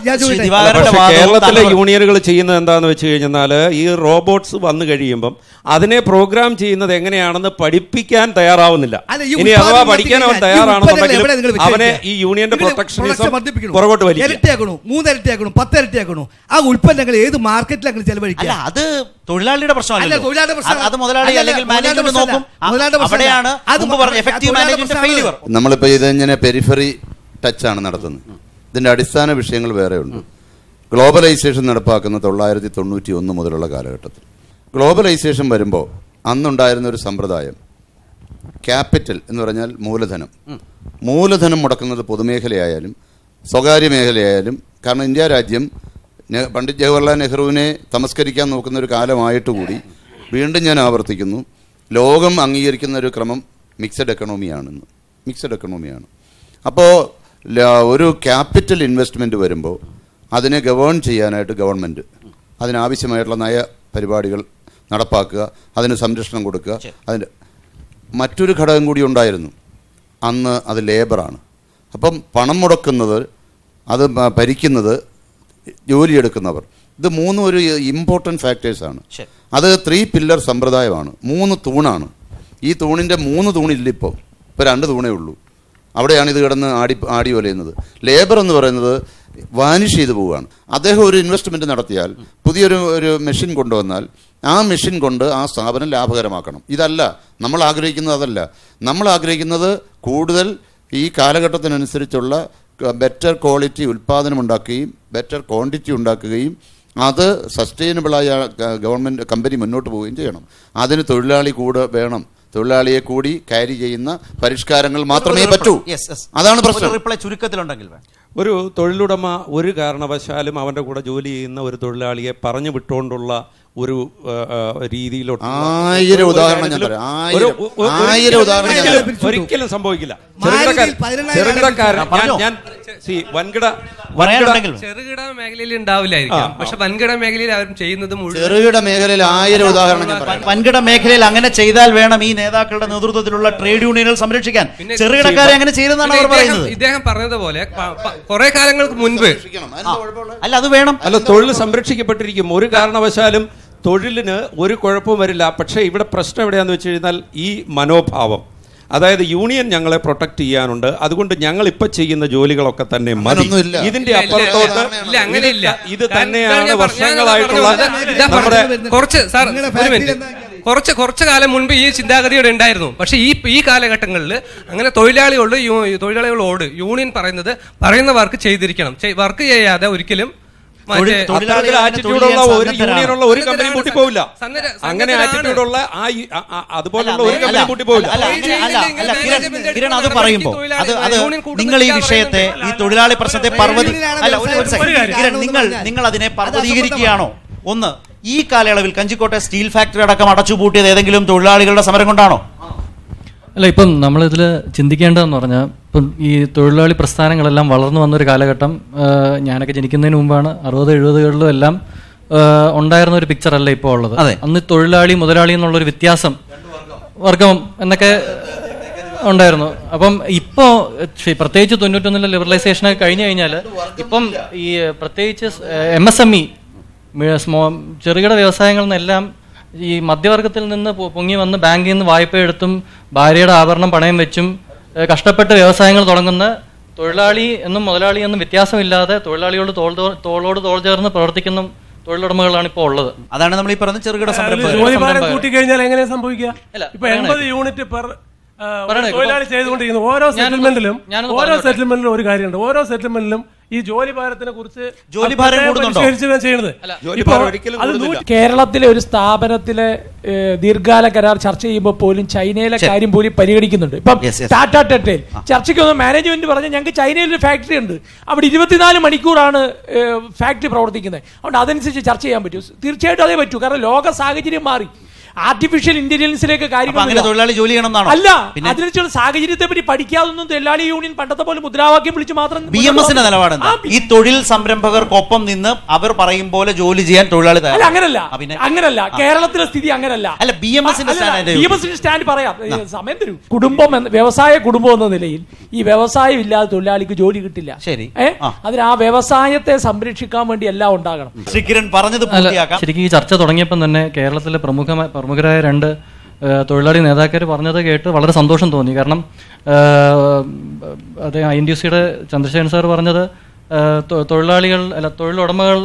കേരളത്തിലെ യൂണിയനുകൾ ചെയ്യുന്നത് എന്താണെന്ന് വെച്ച് കഴിഞ്ഞാൽ ഈ റോബോട്ട്സ് വന്നു കഴിയുമ്പം അതിനെ പ്രോഗ്രാം ചെയ്യുന്നത് എങ്ങനെയാണെന്ന് പഠിപ്പിക്കാൻ തയ്യാറാവുന്നില്ല. ഇനി അഥവാ പഠിക്കാൻ അവൻ തയ്യാറാണെന്നുണ്ടെങ്കിലും അവനെ ഈ യൂണിയന്റെ പ്രൊട്ടക്ഷനിസം പുറകോട്ട് വലിക്കും. 2 ഇരട്ടിയാക്കണോ, 3 ഇരട്ടിയാക്കണോ, 10 ഇരട്ടിയാക്കണോ? ആ ഉൽപ്പന്നങ്ങൾ ഏത് മാർക്കറ്റിൽ അങ്ങനെ ചെലവഴിക്കുക? അത് തൊഴിലാളിയുടെ പ്രശ്നമല്ല, അത് മുതലാളി അല്ലെങ്കിൽ മാനേജ്മെന്റ് നോക്കും. അവിടെയാണ് എഫക്റ്റീവ് മാനേജ്മെന്റ് ഫെയിലിയർ. നമ്മളിപ്പോൾ ഇതിങ്ങനെ പെരിഫറി ടച്ചാണ് നടത്തുന്നത്. ഇതിൻ്റെ അടിസ്ഥാന വിഷയങ്ങൾ വേറെയുണ്ട്. ഗ്ലോബലൈസേഷൻ നടപ്പാക്കുന്ന 1991 മുതലുള്ള കാലഘട്ടത്തിൽ ഗ്ലോബലൈസേഷൻ വരുമ്പോൾ അന്നുണ്ടായിരുന്ന ഒരു സമ്പ്രദായം ക്യാപിറ്റൽ എന്ന് പറഞ്ഞാൽ മൂലധനം മുടക്കുന്നത് പൊതുമേഖലയായാലും സ്വകാര്യ മേഖലയായാലും. കാരണം ഇന്ത്യ രാജ്യം പണ്ഡിറ്റ് ജവഹർലാൽ നെഹ്റുവിനെ തമസ്കരിക്കാൻ നോക്കുന്ന ഒരു കാലമായിട്ട് കൂടി വീണ്ടും ഞാൻ ആവർത്തിക്കുന്നു, ലോകം അംഗീകരിക്കുന്ന ഒരു ക്രമം മിക്സഡ് എക്കണോമിയാണ്. അപ്പോൾ ഒരു ക്യാപിറ്റൽ ഇൻവെസ്റ്റ്മെൻറ്റ് വരുമ്പോൾ അതിനെ ഗവേൺ ചെയ്യാനായിട്ട് ഗവൺമെൻറ് അതിനാവശ്യമായിട്ടുള്ള നയ പരിപാടികൾ നടപ്പാക്കുക, അതിന് സംരക്ഷണം കൊടുക്കുക. അതിൻ്റെ മറ്റൊരു ഘടകം കൂടി ഉണ്ടായിരുന്നു അന്ന്, അത് ലേബറാണ്. അപ്പം പണം മുടക്കുന്നത്, അത് ഭരിക്കുന്നത്, ജോലിയെടുക്കുന്നവർ, ഇത് 3 ഒരു ഇമ്പോർട്ടൻറ്റ് ഫാക്ടേഴ്സാണ്. അത് 3 പില്ലർ സമ്പ്രദായമാണ്. 3 തൂണാണ്. ഈ തൂണിൻ്റെ 3 തൂണില്ല. ഇപ്പോൾ 2 തൂണേ ഉള്ളൂ. അവിടെയാണ് ഇത് കിടന്ന് ആടി ഒലയുന്നത്. ലേബർ എന്ന് പറയുന്നത് വാനിഷ് ചെയ്തു പോവുകയാണ്. അദ്ദേഹം ഒരു ഇൻവെസ്റ്റ്മെൻറ്റ് നടത്തിയാൽ പുതിയൊരു മെഷീൻ കൊണ്ടുവന്നാൽ ആ മെഷീൻ കൊണ്ട് ആ സ്ഥാപനം ലാഭകരമാക്കണം. ഇതല്ല നമ്മൾ ആഗ്രഹിക്കുന്നത്. അതല്ല നമ്മൾ ആഗ്രഹിക്കുന്നത്, കൂടുതൽ ഈ കാലഘട്ടത്തിനനുസരിച്ചുള്ള ബെറ്റർ ക്വാളിറ്റി ഉൽപ്പാദനം ഉണ്ടാക്കുകയും ബെറ്റർ ക്വാണ്ടിറ്റി ഉണ്ടാക്കുകയും അത് സസ്റ്റൈനബിളായ കമ്പനി മുന്നോട്ട് പോവുകയും ചെയ്യണം. അതിന് തൊഴിലാളി കൂടെ വേണം. തൊഴിലാളിയെ കൂടി ക്യാരി ചെയ്യുന്ന പരിഷ്കാരങ്ങൾ മാത്രമേ പറ്റൂ. അതാണ് പ്രശ്നം. ചുരുക്കത്തിലുണ്ടെങ്കിൽ ഒരു തൊഴിലുടമ ഒരു കാരണവശാലും അവൻ്റെ കൂടെ ജോലി ചെയ്യുന്ന ഒരു തൊഴിലാളിയെ പറഞ്ഞു വിട്ടുകൊണ്ടുള്ള ഒരു രീതിയിലോട്ട് 1000 ഉദാഹരണം ഞാൻ പറയാം. 1000 ഉദാഹരണം ഒരിക്കലും സംഭവിക്കില്ല. ചെറുകിട മേഖലയിൽ ഉണ്ടാവില്ലായിരിക്കാം, പക്ഷെ വൻകിട മേഖലയിൽ അവർ ചെയ്യുന്നത് ചെറുകിട മേഖലയിൽ 1000 ഉദാഹരണം ഞാൻ പറയാം. വൻകിട മേഖലയിൽ അങ്ങനെ ചെയ്താൽ വേണം ഈ നേതാക്കളുടെ നേതൃത്വത്തിലുള്ള ട്രേഡ് യൂണിയനുകൾ സംരക്ഷിക്കാൻ. ചെറുകിടക്കാരെ അങ്ങനെ ചെയ്തെന്നാണ് അവർ പറയുന്നത്. ഇദ്ദേഹം പറഞ്ഞതുപോലെ കുറെ കാലങ്ങൾക്ക് മുൻപ് അല്ല, അത് വേണം. അല്ല, തൊഴിൽ സംരക്ഷിക്കപ്പെട്ടിരിക്കും. ഒരു കാരണവശാലും തൊഴിലിന് ഒരു കുഴപ്പവും വരില്ല. പക്ഷേ ഇവിടെ പ്രശ്നം എവിടെയാന്ന് വെച്ച് കഴിഞ്ഞാൽ ഈ മനോഭാവം, അതായത് യൂണിയൻ ഞങ്ങളെ പ്രൊട്ടക്ട് ചെയ്യാനുണ്ട്, അതുകൊണ്ട് ഞങ്ങൾ ഇപ്പൊ ചെയ്യുന്ന ജോലികളൊക്കെ തന്നെ മതി, ഇതിന്റെ അപ്പുറത്തോട്ട് ഇത് തന്നെയാണ് വർഷങ്ങളായിട്ടുള്ള നമ്മുടെ കുറച്ച് കാലം മുൻപ് ഈ ചിന്താഗതിയോടെ ഉണ്ടായിരുന്നു. പക്ഷെ ഈ കാലഘട്ടങ്ങളിൽ അങ്ങനെ തൊഴിലാളികളോട് യൂണിയൻ പറയുന്ന വർക്ക് ചെയ്തിരിക്കണം. വർക്ക് ചെയ്യാതെ ഒരിക്കലും ആറ്റിറ്റ്യൂഡുള്ള ഒരു യൂണിയനുള്ള ഒരു കമ്പനി പൂട്ടിപ്പോവില്ല. അങ്ങനെ ആറ്റിറ്റ്യൂഡുള്ള അതുപോലുള്ള ഒരു കമ്പനി പൂട്ടിപ്പോവില്ല. കിരൺ അത് പറയുമ്പോൾ നിങ്ങൾ ഈ വിഷയത്തെ, ഈ തൊഴിലാളി പ്രശ്നത്തെ കിരൺ നിങ്ങൾ അതിനെ പർവ്വതീകരിക്കുകയാണോ? ഒന്ന്, ഈ കാലയളവിൽ കഞ്ചിക്കോട്ടെ സ്റ്റീൽ ഫാക്ടറി അടക്കം അടച്ചുപൂട്ടിയത് ഏതെങ്കിലും തൊഴിലാളികളുടെ സമരം കൊണ്ടാണോ? അല്ല, ഇപ്പം നമ്മളിതിൽ ചിന്തിക്കേണ്ടതെന്ന് പറഞ്ഞാൽ ഇപ്പം ഈ തൊഴിലാളി പ്രസ്ഥാനങ്ങളെല്ലാം വളർന്നു വന്നൊരു കാലഘട്ടം ഞാനൊക്കെ ജനിക്കുന്നതിന് മുമ്പാണ്. 60-70കളിലും എല്ലാം ഉണ്ടായിരുന്ന ഒരു പിക്ചറല്ല ഇപ്പോൾ ഉള്ളത്. അന്ന് തൊഴിലാളി മുതലാളി എന്നുള്ളൊരു വ്യത്യാസം, വർഗം എന്നൊക്കെ ഉണ്ടായിരുന്നു. അപ്പം ഇപ്പോൾ പ്രത്യേകിച്ച് 91 ലിബറലൈസേഷനൊക്കെ കഴിഞ്ഞു കഴിഞ്ഞാൽ ഇപ്പം ഈ പ്രത്യേകിച്ച് MSME ചെറുകിട വ്യവസായങ്ങളിൽ നിന്നെല്ലാം ഈ മധ്യവർഗത്തിൽ നിന്ന് പൊങ്ങി വന്ന് ബാങ്കിൽ നിന്ന് വായ്പ എടുത്തും ഭാര്യയുടെ ആഭരണം പണയം വെച്ചും കഷ്ടപ്പെട്ട് വ്യവസായങ്ങൾ തുടങ്ങുന്ന തൊഴിലാളി എന്നും മുതലാളി എന്നും വ്യത്യാസമില്ലാതെ തൊഴിലാളിയോട് തോളോട് തോൾ ചേർന്ന് പ്രവർത്തിക്കുന്ന തൊഴിലുടമകളാണ് ഇപ്പോൾ ഉള്ളത്. അതാണ് നമ്മൾ ഈ പറഞ്ഞ ചെറുകിട സംരംഭം. ജോലിഭാരം കൂട്ടി കഴിഞ്ഞാൽ എങ്ങനെ സംഭവിക്കുക? ഇപ്പൊ 80 യൂണിറ്റ് പെർ തൊഴിലാളി ചെയ്തുകൊണ്ടിരിക്കുന്നു. ഓരോ സെറ്റിൽമെന്റിലും ഒരു കാര്യമുണ്ട്. ഓരോ സെറ്റിൽമെന്റിലും ഈ ജോലിഭാരത്തിനെ കുറിച്ച് ചെയ്യുന്നത്. കേരളത്തിലെ ഒരു സ്ഥാപനത്തിലെ ദീർഘകാല കരാർ ചർച്ച ചെയ്യുമ്പോൾ പോലും ചൈനയിലെ കാര്യം പോലും പരിഗണിക്കുന്നുണ്ട്. ഇപ്പം ടാറ്റ ടെക്സ്റ്റൈൽ ചർച്ചയ്ക്ക് വന്ന മാനേജ്മെന്റ് പറഞ്ഞ ഞങ്ങൾക്ക് ചൈനയിൽ ഒരു ഫാക്ടറി ഉണ്ട്, അവിടെ 24 മണിക്കൂറാണ് ഫാക്ടറി പ്രവർത്തിക്കുന്നത്, അതുകൊണ്ട് അതനുസരിച്ച് ചർച്ച ചെയ്യാൻ പറ്റൂ. തീർച്ചയായിട്ടും അതേ പറ്റൂ. കാരണം ലോക സാഹചര്യം മാറി, ആർട്ടിഫിഷ്യൽ ഇന്റലിജൻസിലേക്ക് കാര്യങ്ങൾ അല്ല, അതിനുള്ള സാഹചര്യത്തെ പറ്റി പഠിക്കാതൊന്നും തൊഴിലാളി യൂണിയൻ പണ്ടത്തെ പോലെ മുദ്രാവാക്യം വിളിച്ച് മാത്രം. BMSന്റെ നിലപാട് ഈ തൊഴിൽ സംരംഭകർക്കൊപ്പം നിന്ന് അവർ പറയും പോലെ ജോലി ചെയ്യാൻ തൊഴിലാളി അങ്ങനല്ല. കേരളത്തിലെ സ്ഥിതി അങ്ങനല്ല. BMSന്റെ സ്റ്റാൻഡ് പറയാം, സമയം തരൂ. വ്യവസായ കുടുംബം എന്ന നിലയിൽ ഈ വ്യവസായം ഇല്ലാതെ തൊഴിലാളിക്ക് ജോലി കിട്ടില്ല. ശരി, അതിന് ആ വ്യവസായത്തെ സംരക്ഷിക്കാൻ വേണ്ടി എല്ലാം ഉണ്ടാകണം. ശരിക്കും ഈ ചർച്ച തുടങ്ങിയപ്പോൾ തന്നെ കേരളത്തിലെ പ്രമുഖരായ 2 തൊഴിലാളി നേതാക്കന്മാർ പറഞ്ഞത് കേട്ട് വളരെ സന്തോഷം തോന്നി. കാരണം അത് INTUCയുടെ ചന്ദ്രശേഖരൻ സാർ പറഞ്ഞത് തൊഴിലുടമകൾ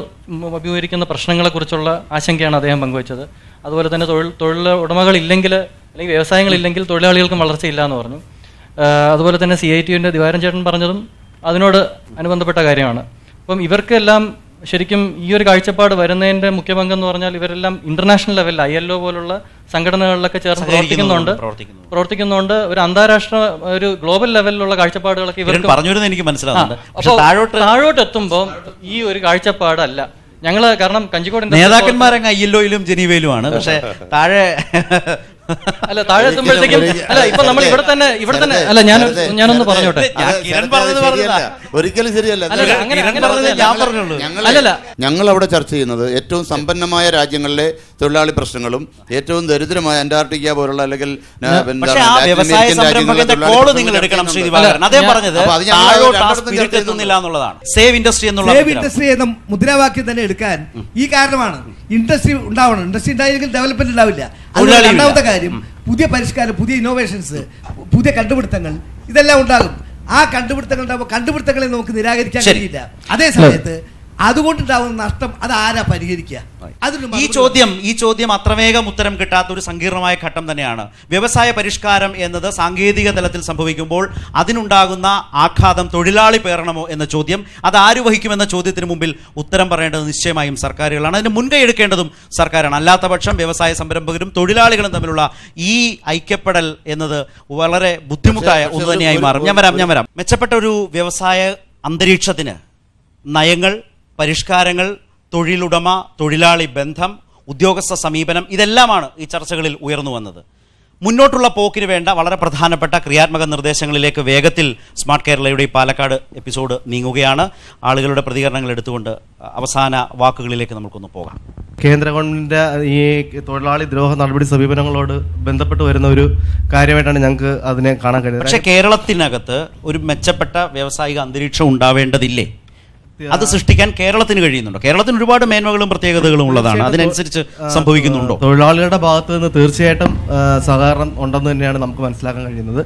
അഭിമുഖീകരിക്കുന്ന പ്രശ്നങ്ങളെക്കുറിച്ചുള്ള ആശങ്കയാണ് അദ്ദേഹം പങ്കുവച്ചത്. അതുപോലെ തന്നെ തൊഴിലുടമകളില്ലെങ്കിൽ അല്ലെങ്കിൽ വ്യവസായങ്ങളില്ലെങ്കിൽ തൊഴിലാളികൾക്കും വളർച്ചയില്ല എന്ന് പറഞ്ഞു. അതുപോലെ തന്നെ CITUവിൻ്റെ ദിവാരൻ ചേട്ടൻ പറഞ്ഞതും അതിനോട് അനുബന്ധപ്പെട്ട കാര്യമാണ്. അപ്പം ഇവർക്കെല്ലാം ശരിക്കും ഈ ഒരു കാഴ്ചപ്പാട് വരുന്നതിന്റെ മുഖ്യ പങ്കെന്ന് പറഞ്ഞാൽ ഇവരെല്ലാം ഇന്റർനാഷണൽ ലെവലിൽ ILO പോലുള്ള സംഘടനകളൊക്കെ ചേർന്ന് പ്രവർത്തിക്കുന്നുണ്ട്. ഒരു അന്താരാഷ്ട്ര ഒരു ഗ്ലോബൽ ലെവലിലുള്ള കാഴ്ചപ്പാടുകളൊക്കെ ഇവർക്ക് പറഞ്ഞുവരുന്നത് എനിക്ക് മനസ്സിലാവുന്നുണ്ട്. അപ്പോൾ താഴോട്ട് എത്തുമ്പോൾ ഈ ഒരു കാഴ്ചപ്പാടല്ല ഞങ്ങള്. കാരണം കഞ്ചിക്കോട് നേതാക്കന്മാരങ്ങ് ILOയിലും ജനീവയിലുമാണ്, പക്ഷെ താഴെ താഴെ എത്തുമ്പോഴത്തേക്കും ഇപ്പൊ നമ്മൾ ഇവിടെ തന്നെ അല്ല ഞാനൊന്ന് പറഞ്ഞോട്ടെ. ഒരിക്കലും ശരിയല്ല. ഞങ്ങൾ അവിടെ ചർച്ച ചെയ്യുന്നത് ഏറ്റവും സമ്പന്നമായ രാജ്യങ്ങളിലെ തൊഴിലാളി പ്രശ്നങ്ങളും ഏറ്റവും ദരിദ്രമായ അന്റാർട്ടിക്ക പോലുള്ള അല്ലെങ്കിൽ സേവ് ഇൻഡസ്ട്രി എന്ന മുദ്രാവാക്യം തന്നെ എടുക്കാൻ ഈ കാരണമാണ്. ഇൻഡസ്ട്രി ഉണ്ടാവണം. ഇൻഡസ്ട്രി ഉണ്ടായെങ്കിൽ ഡെവലപ്മെന്റ് ഉണ്ടാവില്ല. അതുപോലെ രണ്ടാമത്തെ കാര്യം, പുതിയ പരിഷ്കാരം, പുതിയ ഇന്നോവേഷൻസ്, പുതിയ കണ്ടുപിടുത്തങ്ങൾ ഇതെല്ലാം ഉണ്ടാകും. ആ കണ്ടുപിടുത്തങ്ങൾ ഉണ്ടാകുമ്പോൾ കണ്ടുപിടുത്തങ്ങളെ നമുക്ക് നിരാകരിക്കാൻ കഴിയില്ല. അതേ സമയത്ത് അതുകൊണ്ടുണ്ടാവുന്ന നഷ്ടം അത് ആരാ പരിഹരിക്കുക? ഈ ചോദ്യം അത്രവേഗം ഉത്തരം കിട്ടാത്ത ഒരു സങ്കീർണമായ ഘട്ടം തന്നെയാണ്. വ്യവസായ പരിഷ്കാരം എന്നത് സാങ്കേതിക തലത്തിൽ സംഭവിക്കുമ്പോൾ അതിനുണ്ടാകുന്ന ആഘാതം തൊഴിലാളി പേറണമോ എന്ന ചോദ്യം, അത് ആര് വഹിക്കുമെന്ന ചോദ്യത്തിന് മുമ്പിൽ ഉത്തരം പറയേണ്ടത് നിശ്ചയമായും സർക്കാരുകളാണ്. അതിന് മുൻകൈ എടുക്കേണ്ടതും സർക്കാരാണ്. അല്ലാത്ത പക്ഷം വ്യവസായ സംരംഭകരും തൊഴിലാളികളും തമ്മിലുള്ള ഈ ഐക്യപ്പെടൽ എന്നത് വളരെ ബുദ്ധിമുട്ടായ ഒന്ന് തന്നെയായി മാറും. ഞാൻ വരാം. മെച്ചപ്പെട്ട ഒരു വ്യവസായ അന്തരീക്ഷത്തിന് നയങ്ങൾ, പരിഷ്കാരങ്ങൾ, തൊഴിലുടമ തൊഴിലാളി ബന്ധം, ഉദ്യോഗസ്ഥ സമീപനം, ഇതെല്ലാമാണ് ഈ ചർച്ചകളിൽ ഉയർന്നു വന്നത്. മുന്നോട്ടുള്ള പോക്കിന് വേണ്ട വളരെ പ്രധാനപ്പെട്ട ക്രിയാത്മക നിർദ്ദേശങ്ങളിലേക്ക് വേഗത്തിൽ സ്മാർട്ട് കേരളയുടെ ഈ പാലക്കാട് എപ്പിസോഡ് നീങ്ങുകയാണ്. ആളുകളുടെ പ്രതികരണങ്ങൾ എടുത്തുകൊണ്ട് അവസാന വാക്കുകളിലേക്ക് നമുക്കൊന്ന് പോകാം. കേന്ദ്ര ഗവൺമെന്റിന്റെ ഈ തൊഴിലാളി ദ്രോഹ നടപടി സമീപനങ്ങളോട് ബന്ധപ്പെട്ട് വരുന്ന ഒരു കാര്യമായിട്ടാണ് ഞങ്ങൾക്ക് അതിനെ കാണാൻ കഴിയുന്നത്. പക്ഷേ കേരളത്തിനകത്ത് ഒരു മെച്ചപ്പെട്ട വ്യാവസായിക അന്തരീക്ഷം ഉണ്ടാവേണ്ടതില്ലേ? അത് സൃഷ്ടിക്കാൻ കേരളത്തിന് കഴിയുന്നുണ്ടോ? കേരളത്തിന് ഒരുപാട് മേന്മകളും പ്രത്യേകതകളും ഉള്ളതാണ്. അതിനനുസരിച്ച് സംഭവിക്കുന്നുണ്ടോ? തൊഴിലാളികളുടെ ഭാഗത്ത് നിന്ന് തീർച്ചയായിട്ടും സഹകരണം ഉണ്ടെന്ന് തന്നെയാണ് നമുക്ക് മനസ്സിലാക്കാൻ കഴിയുന്നത്.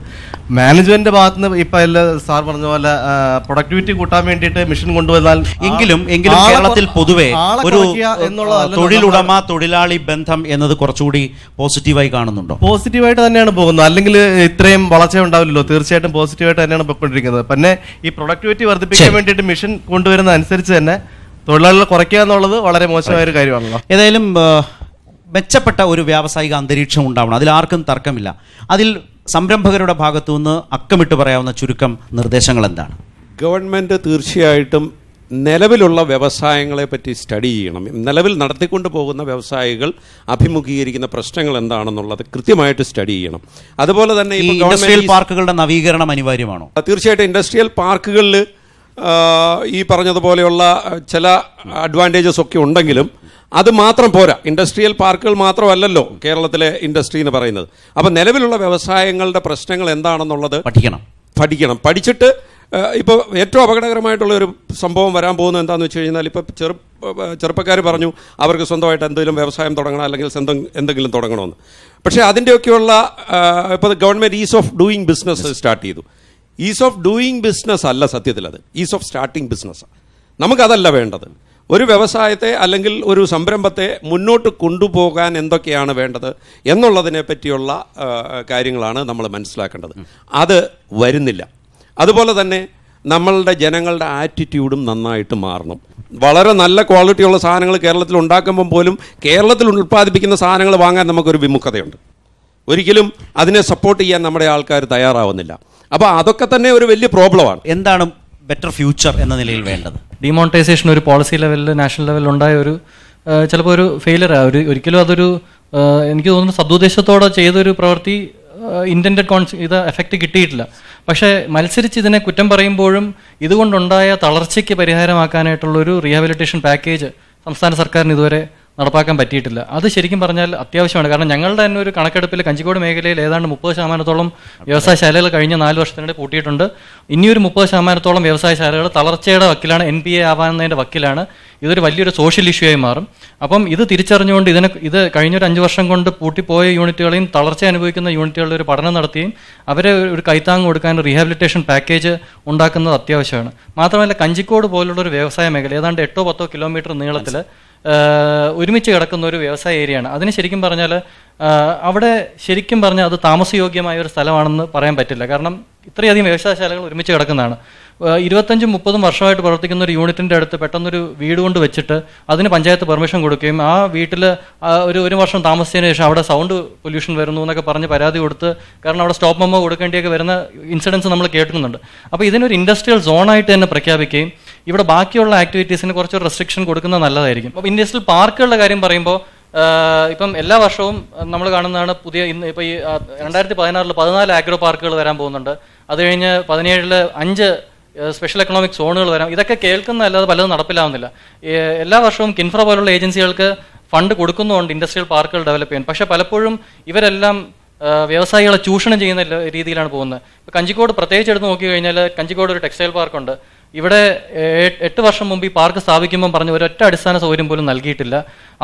മാനേജ്മെന്റിന്റെ ഭാഗത്ത് നിന്ന് ഇപ്പൊ സാർ പറഞ്ഞ പോലെ പ്രൊഡക്ടിവിറ്റി കൂട്ടാൻ വേണ്ടിയിട്ട് മിഷൻ കൊണ്ടുവന്നാൽ എങ്കിലും കേരളത്തിൽ പൊതുവെ ഒരു തൊഴിലുടമ തൊഴിലാളി ബന്ധം എന്നത് കുറച്ചുകൂടി പോസിറ്റീവായി കാണുന്നുണ്ടോ? പോസിറ്റീവായിട്ട് തന്നെയാണ് പോകുന്നത്. അല്ലെങ്കിൽ ഇത്രയും വളർച്ച ഉണ്ടാവില്ലല്ലോ. തീർച്ചയായിട്ടും പോസിറ്റീവായിട്ട് തന്നെയാണ് പോയിക്കൊണ്ടിരിക്കുന്നത്. പിന്നെ ഈ പ്രൊഡക്ടിവിറ്റി വർദ്ധിപ്പിക്കാൻ വേണ്ടിയിട്ട് മിഷൻ കൊണ്ടുവരുന്ന അനുസരിച്ച് തന്നെ തൊഴിലാളികളെ കുറയ്ക്കുക എന്നുള്ളത് വളരെ മോശമായ ഒരു കാര്യമാണല്ലോ. ഏതായാലും മെച്ചപ്പെട്ട ഒരു വ്യാവസായിക അന്തരീക്ഷം ഉണ്ടാവണം, അതിൽ ആർക്കും തർക്കമില്ല. അതിൽ സംരംഭകരുടെ ഭാഗത്തു നിന്ന് അക്കമിട്ട് പറയാവുന്ന ചുരുക്കം നിർദ്ദേശങ്ങൾ എന്താണ്? ഗവൺമെന്റ് തീർച്ചയായിട്ടും നിലവിലുള്ള വ്യവസായങ്ങളെ പറ്റി സ്റ്റഡി ചെയ്യണം. നിലവിൽ നടത്തിക്കൊണ്ട് പോകുന്ന വ്യവസായികൾ അഭിമുഖീകരിക്കുന്ന പ്രശ്നങ്ങൾ എന്താണെന്നുള്ളത് കൃത്യമായിട്ട് സ്റ്റഡി ചെയ്യണം. അതുപോലെ തന്നെ ഇൻഡസ്ട്രിയൽ പാർക്കുകളുടെ നവീകരണം അനിവാര്യമാണോ? തീർച്ചയായിട്ടും ഇൻഡസ്ട്രിയൽ പാർക്കുകളിൽ ഈ പറഞ്ഞതുപോലെയുള്ള ചില അഡ്വാൻറ്റേജസ് ഒക്കെ ഉണ്ടെങ്കിലും അത് മാത്രം പോരാ. ഇൻഡസ്ട്രിയൽ പാർക്കുകൾ മാത്രമല്ലല്ലോ കേരളത്തിലെ ഇൻഡസ്ട്രി എന്ന് പറയുന്നത്. അപ്പം നിലവിലുള്ള വ്യവസായങ്ങളുടെ പ്രശ്നങ്ങൾ എന്താണെന്നുള്ളത് പഠിക്കണം. പഠിച്ചിട്ട് ഇപ്പോൾ ഏറ്റവും അപകടകരമായിട്ടുള്ള ഒരു സംഭവം വരാൻ പോകുന്നത് എന്താണെന്ന് വെച്ച് കഴിഞ്ഞാൽ, ഇപ്പോൾ ചെറുപ്പക്കാർ പറഞ്ഞു അവർക്ക് സ്വന്തമായിട്ട് എന്തെങ്കിലും വ്യവസായം തുടങ്ങണം അല്ലെങ്കിൽ സ്വന്തം എന്തെങ്കിലും തുടങ്ങണമെന്ന്. പക്ഷേ അതിൻ്റെയൊക്കെയുള്ള ഇപ്പോൾ government is of doing business start ചെയ്തു. ഈസ് ഓഫ് ഡൂയിങ് ബിസിനസ് അല്ല സത്യത്തിൽ, അത് ഈസ് ഓഫ് സ്റ്റാർട്ടിങ് ബിസിനസ്. നമുക്കതല്ല വേണ്ടത്. ഒരു വ്യവസായത്തെ അല്ലെങ്കിൽ ഒരു സംരംഭത്തെ മുന്നോട്ട് കൊണ്ടുപോകാൻ എന്തൊക്കെയാണ് വേണ്ടത് എന്നുള്ളതിനെ പറ്റിയുള്ള കാര്യങ്ങളാണ് നമ്മൾ മനസ്സിലാക്കേണ്ടത്. അത് വരുന്നില്ല. അതുപോലെ തന്നെ നമ്മളുടെ ജനങ്ങളുടെ ആറ്റിറ്റ്യൂഡും നന്നായിട്ട് മാറണം. വളരെ നല്ല ക്വാളിറ്റിയുള്ള സാധനങ്ങൾ കേരളത്തിൽ ഉണ്ടാക്കുമ്പം പോലും കേരളത്തിൽ ഉൽപ്പാദിപ്പിക്കുന്ന സാധനങ്ങൾ വാങ്ങാൻ നമുക്കൊരു വിമുഖതയുണ്ട്. ഒരിക്കലും അതിനെ സപ്പോർട്ട് ചെയ്യാൻ നമ്മുടെ ആൾക്കാർ തയ്യാറാവുന്നില്ല. അപ്പോൾ അതൊക്കെ തന്നെ ഒരു വലിയ പ്രോബ്ലമാണ്. എന്താണ് ബെറ്റർ ഫ്യൂച്ചർ എന്ന നിലയിൽ വേണ്ടത്? ഡിമോണിറ്റൈസേഷൻ ഒരു പോളിസി ലെവലിൽ നാഷണൽ ലെവലിൽ ഉണ്ടായ ഒരു ചിലപ്പോൾ ഒരു ഫെയിലറാണ്. ഒരിക്കലും അതൊരു എനിക്ക് തോന്നുന്നു സദുദ്ദേശത്തോടെ ചെയ്തൊരു പ്രവൃത്തി ഇൻറ്റൻഡഡ് ഇത് എഫക്റ്റ് കിട്ടിയിട്ടില്ല. പക്ഷേ മത്സരിച്ച് ഇതിനെ കുറ്റം പറയുമ്പോഴും ഇതുകൊണ്ടുണ്ടായ തളർച്ചയ്ക്ക് പരിഹാരമാക്കാനായിട്ടുള്ളൊരു റീഹാബിലിറ്റേഷൻ പാക്കേജ് സംസ്ഥാന സർക്കാരിന് ഇതുവരെ നടപ്പാക്കാൻ പറ്റിയിട്ടില്ല. അത് ശരിക്കും പറഞ്ഞാൽ അത്യാവശ്യമാണ്. കാരണം ഞങ്ങളുടെ തന്നെ ഒരു കണക്കെടുപ്പിൽ കഞ്ചിക്കോട് മേഖലയിൽ ഏതാണ്ട് 30% വ്യവസായശാലകൾ കഴിഞ്ഞ 4 വർഷത്തിനിടെ കൂട്ടിയിട്ടുണ്ട്. ഇനിയൊരു 30% വ്യവസായശാലകൾ തളർച്ചയുടെ വക്കിലാണ്, NPA ആവാവുന്നതിൻ്റെ വക്കിലാണ്. ഇതൊരു വലിയൊരു സോഷ്യൽ ഇഷ്യൂ ആയി മാറും. അപ്പം ഇത് തിരിച്ചറിഞ്ഞുകൊണ്ട് ഇത് കഴിഞ്ഞൊരു 5 വർഷം കൊണ്ട് പൂട്ടിപ്പോയ യൂണിറ്റുകളെയും തളർച്ച അനുഭവിക്കുന്ന യൂണിറ്റുകളുടെ ഒരു പഠനം നടത്തുകയും അവരെ ഒരു കൈത്താങ് കൊടുക്കാൻ റീഹാബിലിറ്റേഷൻ പാക്കേജ് ഉണ്ടാക്കുന്നത് അത്യാവശ്യമാണ്. മാത്രമല്ല കഞ്ചിക്കോട് പോലുള്ളൊരു വ്യവസായ മേഖല ഏതാണ്ട് 8-10 കിലോമീറ്റർ നീളത്തിൽ ഒരുമിച്ച് കിടക്കുന്ന ഒരു വ്യവസായ ഏരിയയാണ്. അതിന് ശരിക്കും പറഞ്ഞാൽ അവിടെ ശരിക്കും പറഞ്ഞാൽ അത് താമസയോഗ്യമായ ഒരു സ്ഥലമാണെന്ന് പറയാൻ പറ്റില്ല. കാരണം ഇത്രയധികം വ്യവസായശാലകൾ ഒരുമിച്ച് കിടക്കുന്നതാണ്. 25-30 വർഷമായിട്ട് പ്രവർത്തിക്കുന്ന ഒരു യൂണിറ്റിൻ്റെ അടുത്ത് പെട്ടെന്നൊരു വീട് കൊണ്ട് വെച്ചിട്ട് അതിന് പഞ്ചായത്ത് പെർമിഷൻ കൊടുക്കുകയും ആ വീട്ടിൽ ഒരു വർഷം താമസിച്ചതിന് ശേഷം അവിടെ സൗണ്ട് പൊല്യൂഷൻ വരുന്നു എന്നൊക്കെ പറഞ്ഞ് പരാതി കൊടുത്ത്, കാരണം അവിടെ സ്റ്റോപ്പ് മെമ്മോ കൊടുക്കേണ്ടിയൊക്കെ വരുന്ന ഇൻസിഡൻസ് നമ്മൾ കേൾക്കുന്നുണ്ട്. അപ്പോൾ ഇതിനൊരു ഇൻഡസ്ട്രിയൽ സോണായിട്ട് തന്നെ പ്രഖ്യാപിക്കുകയും ഇവിടെ ബാക്കിയുള്ള ആക്ടിവിറ്റീസിന് കുറച്ച് റെസ്ട്രിക്ഷൻ കൊടുക്കുന്നത് നല്ലതായിരിക്കും. അപ്പോൾ ഇൻഡസ്ട്രിയൽ പാർക്കുകളുടെ കാര്യം പറയുമ്പോൾ ഇപ്പം എല്ലാ വർഷവും നമ്മൾ കാണുന്നതാണ് പുതിയ ഇപ്പോൾ ഈ 2016 14 ആഗ്രോ പാർക്കുകൾ വരാൻ പോകുന്നുണ്ട്. അത് കഴിഞ്ഞ് 17 5 സ്പെഷ്യൽ എക്കണോമിക് സോണുകൾ വരാം. ഇതൊക്കെ കേൾക്കുന്നതല്ലാതെ പലതും നടപ്പിലാവുന്നില്ല. എല്ലാ വർഷവും കിൻഫ്ര പോലുള്ള ഏജൻസികൾക്ക് ഫണ്ട് കൊടുക്കുന്നുണ്ട് ഇൻഡസ്ട്രിയൽ പാർക്കുകൾ ഡെവലപ്പ് ചെയ്യാൻ. പക്ഷേ പലപ്പോഴും ഇവരെല്ലാം വ്യവസായികളെ ചൂഷണം ചെയ്യുന്ന രീതിയിലാണ് പോകുന്നത്. ഇപ്പോൾ കഞ്ചിക്കോട് പ്രത്യേകിച്ച് എടുത്ത് നോക്കിക്കഴിഞ്ഞാൽ കഞ്ചിക്കോട് ഒരു ടെക്സ്റ്റൈൽ പാർക്കുണ്ട്. ഇവിടെ 8 വർഷം മുമ്പ് ഈ പാർക്ക് സ്ഥാപിക്കുമ്പം പറഞ്ഞ് ഒരൊറ്റ അടിസ്ഥാന സൗകര്യം പോലും നൽകിയിട്ടില്ല.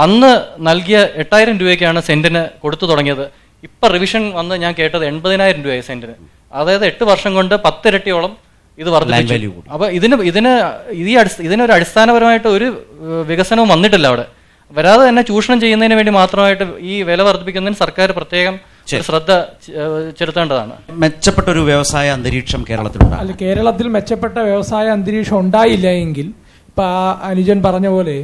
അന്ന് നൽകിയ 8000 രൂപയ്ക്കാണ് സെന്റിന് കൊടുത്തു തുടങ്ങിയത്. ഇപ്പം റിവിഷൻ വന്ന് ഞാൻ കേട്ടത് 80,000 രൂപയായി സെന്റിന്. അതായത് 8 വർഷം കൊണ്ട് 10 ഇരട്ടിയോളം ഇത് വർദ്ധിപ്പിച്ചു. അപ്പോൾ ഇതിനൊരു അടിസ്ഥാനപരമായിട്ട് ഒരു വികസനവും വന്നിട്ടില്ല. അവിടെ വരാതെ തന്നെ ചൂഷണം ചെയ്യുന്നതിന് വേണ്ടി മാത്രമായിട്ട് ഈ വില വർദ്ധിപ്പിക്കുന്നതിന് സർക്കാർ പ്രത്യേകം ശ്രദ്ധ ചെലുത്തേണ്ടതാണ്. മെച്ചപ്പെട്ട ഒരു വ്യവസായ അന്തരീക്ഷം കേരളത്തിലുണ്ട്. അല്ല, കേരളത്തിൽ മെച്ചപ്പെട്ട വ്യവസായ അന്തരീക്ഷം ഉണ്ടായില്ല എങ്കിൽ ഇപ്പം അനുജൻ പറഞ്ഞ പോലെ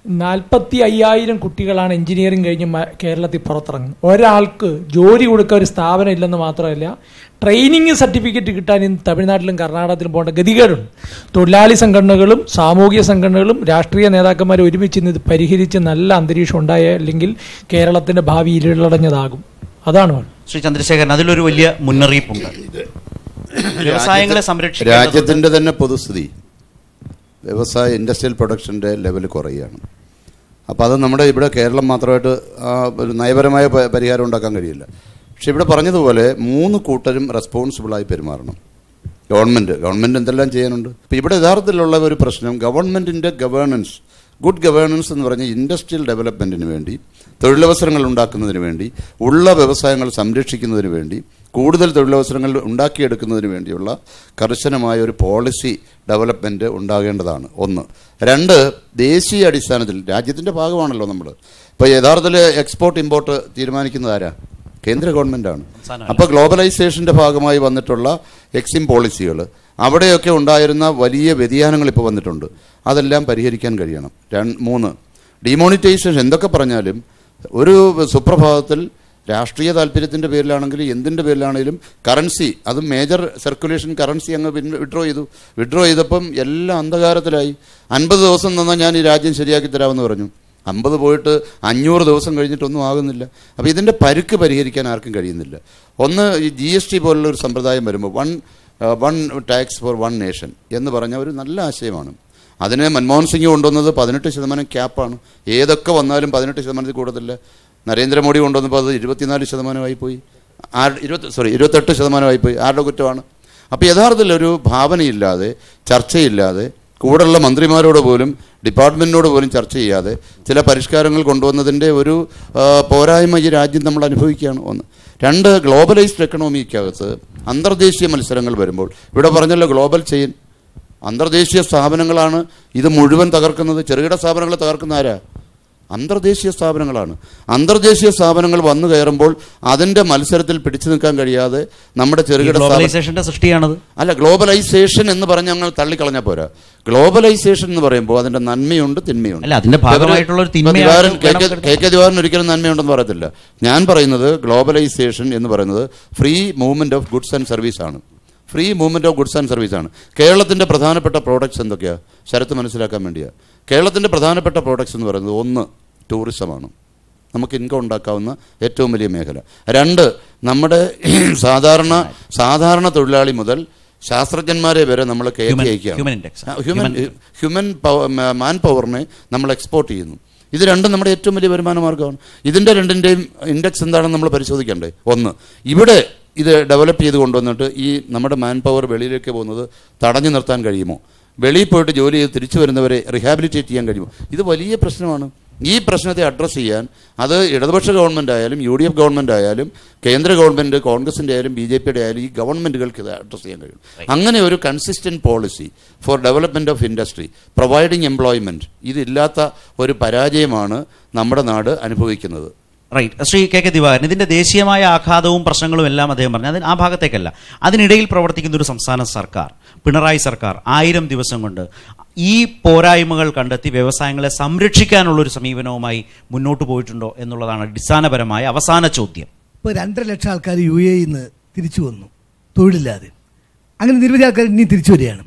45,000 കുട്ടികളാണ് എഞ്ചിനീയറിംഗ് കഴിഞ്ഞ് കേരളത്തിൽ പുറത്തിറങ്ങുന്നത്. ഒരാൾക്ക് ജോലി കൊടുക്കാൻ ഒരു സ്ഥാപനം ഇല്ലെന്ന് മാത്രമല്ല, ട്രെയിനിങ് സർട്ടിഫിക്കറ്റ് കിട്ടാൻ ഇന്ന് തമിഴ്നാട്ടിലും കർണാടകത്തിലും പോകേണ്ട ഗതികേടുണ്ട്. തൊഴിലാളി സംഘടനകളും സാമൂഹിക സംഘടനകളും രാഷ്ട്രീയ നേതാക്കന്മാരും ഒരുമിച്ച് ഇന്ന് ഇത് പരിഹരിച്ച് നല്ല അന്തരീക്ഷം ഉണ്ടായില്ലെങ്കിൽ കേരളത്തിന്റെ ഭാവി ഇരുളടഞ്ഞതാകും. അതാണ് ശ്രീ ചന്ദ്രശേഖരൻ, അതിലൊരു വലിയ മുന്നറിയിപ്പുണ്ട്. വ്യവസായങ്ങളെ സംരക്ഷിക്കാൻ രാജ്യത്തിന്റെ തന്നെ പൊതുസ്ഥിതി വ്യവസായ ഇൻഡസ്ട്രിയൽ പ്രൊഡക്ഷൻ്റെ ലെവൽ കുറയുകയാണ്. അപ്പോൾ അത് നമ്മുടെ ഇവിടെ കേരളം മാത്രമായിട്ട് ഒരു നയപരമായ പരിഹാരം ഉണ്ടാക്കാൻ കഴിയില്ല. പക്ഷെ ഇവിടെ പറഞ്ഞതുപോലെ 3 കൂട്ടരും റെസ്പോൺസിബിളായി പെരുമാറണം. ഗവൺമെൻറ് എന്തെല്ലാം ചെയ്യാനുണ്ട്. ഇപ്പോൾ ഇവിടെ യഥാർത്ഥത്തിലുള്ള ഒരു പ്രശ്നം ഗവൺമെൻറ്റിൻ്റെ ഗവേണൻസ്, ഗുഡ് ഗവേണൻസ് എന്ന് പറഞ്ഞ ഇൻഡസ്ട്രിയൽ ഡെവലപ്മെൻറ്റിന് വേണ്ടി, തൊഴിലവസരങ്ങൾ ഉണ്ടാക്കുന്നതിന് വേണ്ടി, ഉള്ള വ്യവസായങ്ങൾ സംരക്ഷിക്കുന്നതിന് വേണ്ടി, കൂടുതൽ തൊഴിലവസരങ്ങൾ ഉണ്ടാക്കിയെടുക്കുന്നതിന് വേണ്ടിയുള്ള കർശനമായ ഒരു പോളിസി ഡെവലപ്മെൻറ്റ് ഉണ്ടാകേണ്ടതാണ്. 1. 2, ദേശീയ അടിസ്ഥാനത്തിൽ രാജ്യത്തിൻ്റെ ഭാഗമാണല്ലോ നമ്മൾ. ഇപ്പോൾ യഥാർത്ഥത്തിൽ എക്സ്പോർട്ട് ഇമ്പോർട്ട് തീരുമാനിക്കുന്നത് ആരാ? കേന്ദ്ര ഗവൺമെൻറ്റാണ്. അപ്പോൾ ഗ്ലോബലൈസേഷൻ്റെ ഭാഗമായി വന്നിട്ടുള്ള എക്സിം പോളിസികൾ, അവിടെയൊക്കെ ഉണ്ടായിരുന്ന വലിയ വ്യതിയാനങ്ങൾ ഇപ്പോൾ വന്നിട്ടുണ്ട്. അതെല്ലാം പരിഹരിക്കാൻ കഴിയണം. 3, ഡിമോണിറ്റൈസേഷൻ എന്തൊക്കെ പറഞ്ഞാലും ഒരു സുപ്രഭാതത്തിൽ രാഷ്ട്രീയ താല്പര്യത്തിൻ്റെ പേരിലാണെങ്കിലും എന്തിൻ്റെ പേരിലാണെങ്കിലും കറൻസി, അതും മേജർ സർക്കുലേഷൻ കറൻസി അങ്ങ് വിഡ്രോ ചെയ്തപ്പം എല്ലാം അന്ധകാരത്തിലായി. 50 ദിവസം തന്നാൽ ഞാൻ ഈ രാജ്യം ശരിയാക്കി തരാമെന്ന് പറഞ്ഞു. 50 പോയിട്ട് 500 ദിവസം കഴിഞ്ഞിട്ടൊന്നും ആകുന്നില്ല. അപ്പോൾ ഇതിൻ്റെ പരുക്ക് പരിഹരിക്കാൻ ആർക്കും കഴിയുന്നില്ല. ഒന്ന്, ഈ GST പോലുള്ള ഒരു സമ്പ്രദായം വരുമ്പോൾ one tax four one nation എന്ന് പറഞ്ഞ ഒരു നല്ല ആശയമാണ്. അതിന് മൻമോഹൻ സിംഗ് കൊണ്ടുവന്നത് 18% ക്യാപ്പാണ്. ഏതൊക്കെ വന്നാലും 18% കൂടത്തില്ല. നരേന്ദ്രമോദി കൊണ്ടുവന്നപ്പോൾ അത് 24% പോയി. 28% പോയി. ആരുടെ കുറ്റമാണ്? അപ്പോൾ യഥാർത്ഥത്തിൽ ഒരു ഭാവനയില്ലാതെ, ചർച്ചയില്ലാതെ, കൂടെയുള്ള മന്ത്രിമാരോട് പോലും ഡിപ്പാർട്ട്മെൻറ്റിനോട് പോലും ചർച്ച ചെയ്യാതെ ചില പരിഷ്കാരങ്ങൾ കൊണ്ടുവന്നതിൻ്റെ ഒരു പോരായ്മ ഈ രാജ്യം നമ്മൾ അനുഭവിക്കുകയാണ്. ഒന്ന്. 2, ഗ്ലോബലൈസ്ഡ് എക്കണോമിക്കകത്ത് അന്തർദേശീയ മത്സരങ്ങൾ വരുമ്പോൾ, ഇവിടെ പറഞ്ഞല്ലോ ഗ്ലോബൽ ചെയിൻ, അന്തർദേശീയ സ്ഥാപനങ്ങളാണ് ഇത് മുഴുവൻ തകർക്കുന്നത്. ചെറുകിട സ്ഥാപനങ്ങളെ തകർക്കുന്ന ആരാ? അന്തർദേശീയ സ്ഥാപനങ്ങളാണ്. അന്തർദേശീയ സ്ഥാപനങ്ങൾ വന്നു കയറുമ്പോൾ അതിൻ്റെ മത്സരത്തിൽ പിടിച്ചു നിൽക്കാൻ കഴിയാതെ നമ്മുടെ ചെറുകിട ഗ്ലോബലൈസേഷന്റെ സൃഷ്ടിയാണത്. അല്ല, ഗ്ലോബലൈസേഷൻ എന്ന് പറഞ്ഞ് ഞങ്ങൾ തള്ളിക്കളഞ്ഞാൽ പോരാ. ഗ്ലോബലൈസേഷൻ എന്ന് പറയുമ്പോൾ അതിൻ്റെ നന്മയുണ്ട്, തിന്മയുണ്ട്. അല്ല, അതിന്റെ ഭാഗമായിട്ടുള്ള ഒരു കെ ദിവാരൻ ഒരിക്കലും നന്മയുണ്ടെന്ന് പറയത്തില്ല. ഞാൻ പറയുന്നത് ഗ്ലോബലൈസേഷൻ എന്ന് പറയുന്നത് free movement of goods and service ആണ്. Free movement of goods and service ആണ്. കേരളത്തിൻ്റെ പ്രധാനപ്പെട്ട പ്രോഡക്ട്സ് എന്തൊക്കെയാണ്? ശരത്ത് മനസ്സിലാക്കാൻ വേണ്ടിയാണ്. കേരളത്തിൻ്റെ പ്രധാനപ്പെട്ട പ്രോഡക്ട്സ് എന്ന് പറയുന്നത് 1, ടൂറിസമാണ്. നമുക്ക് ഇൻകം ഉണ്ടാക്കാവുന്ന ഏറ്റവും വലിയ മേഖല. 2, നമ്മുടെ സാധാരണ തൊഴിലാളി മുതൽ ശാസ്ത്രജ്ഞന്മാരെ വരെ നമ്മൾ കയറ്റി അയക്കുകയാണ്. ഹ്യൂമൻ മാൻ പവറിനെ നമ്മൾ എക്സ്പോർട്ട് ചെയ്യുന്നു. ഇത് രണ്ടും നമ്മുടെ ഏറ്റവും വലിയ വരുമാന മാർഗ്ഗമാണ്. ഇതിൻ്റെ രണ്ടിൻ്റെയും ഇൻഡെക്സ് എന്താണെന്ന് നമ്മൾ പരിശോധിക്കണ്ടേ? 1, ഇവിടെ ഇത് ഡെവലപ്പ് ചെയ്ത് കൊണ്ടുവന്നിട്ട് ഈ നമ്മുടെ മാൻ പവർ വെളിയിലേക്ക് പോകുന്നത് തടഞ്ഞു നിർത്താൻ കഴിയുമോ? വെളിയിൽ പോയിട്ട് ജോലി ചെയ്ത് തിരിച്ചു വരുന്നവരെ റിഹാബിലിറ്റേറ്റ് ചെയ്യാൻ കഴിയുമോ? ഇത് വലിയ പ്രശ്നമാണ്. ഈ പ്രശ്നത്തെ അഡ്രസ്സ് ചെയ്യാൻ അത് ഇടതുപക്ഷ ഗവൺമെൻറ് ആയാലും UDF ഗവൺമെൻറ് ആയാലും കേന്ദ്ര ഗവൺമെൻറ്, കോൺഗ്രസിൻ്റെ ആയാലും BJPയുടെ ആയാലും ഈ ഗവൺമെൻറ്റുകൾക്ക് ഇത് അഡ്രസ്സ് ചെയ്യാൻ കഴിയും. അങ്ങനെ ഒരു consistent policy for development of industry, providing employment, ഇതില്ലാത്ത ഒരു പരാജയമാണ് നമ്മുടെ നാട് അനുഭവിക്കുന്നത്. റൈറ്റ്. ശ്രീ കെ ദിവാകരൻ, ഇതിന്റെ ദേശീയമായ ആഘാതവും പ്രശ്നങ്ങളും എല്ലാം അദ്ദേഹം പറഞ്ഞു. അതിന് ആ ഭാഗത്തേക്കല്ല, അതിനിടയിൽ പ്രവർത്തിക്കുന്ന ഒരു സംസ്ഥാന സർക്കാർ, പിണറായി സർക്കാർ 1000 ദിവസം കൊണ്ട് ഈ പോരായ്മകൾ കണ്ടെത്തി വ്യവസായങ്ങളെ സംരക്ഷിക്കാനുള്ള ഒരു സമീപനവുമായി മുന്നോട്ട് പോയിട്ടുണ്ടോ എന്നുള്ളതാണ് അടിസ്ഥാനപരമായ അവസാന ചോദ്യം. ഇപ്പോൾ 2.5 ലക്ഷം ആൾക്കാർ UAE നിന്ന് തിരിച്ചു വന്നു തൊഴിലില്ലാതെ. അങ്ങനെ നിരവധി ആൾക്കാർ ഇനി തിരിച്ചു വരികയാണ്.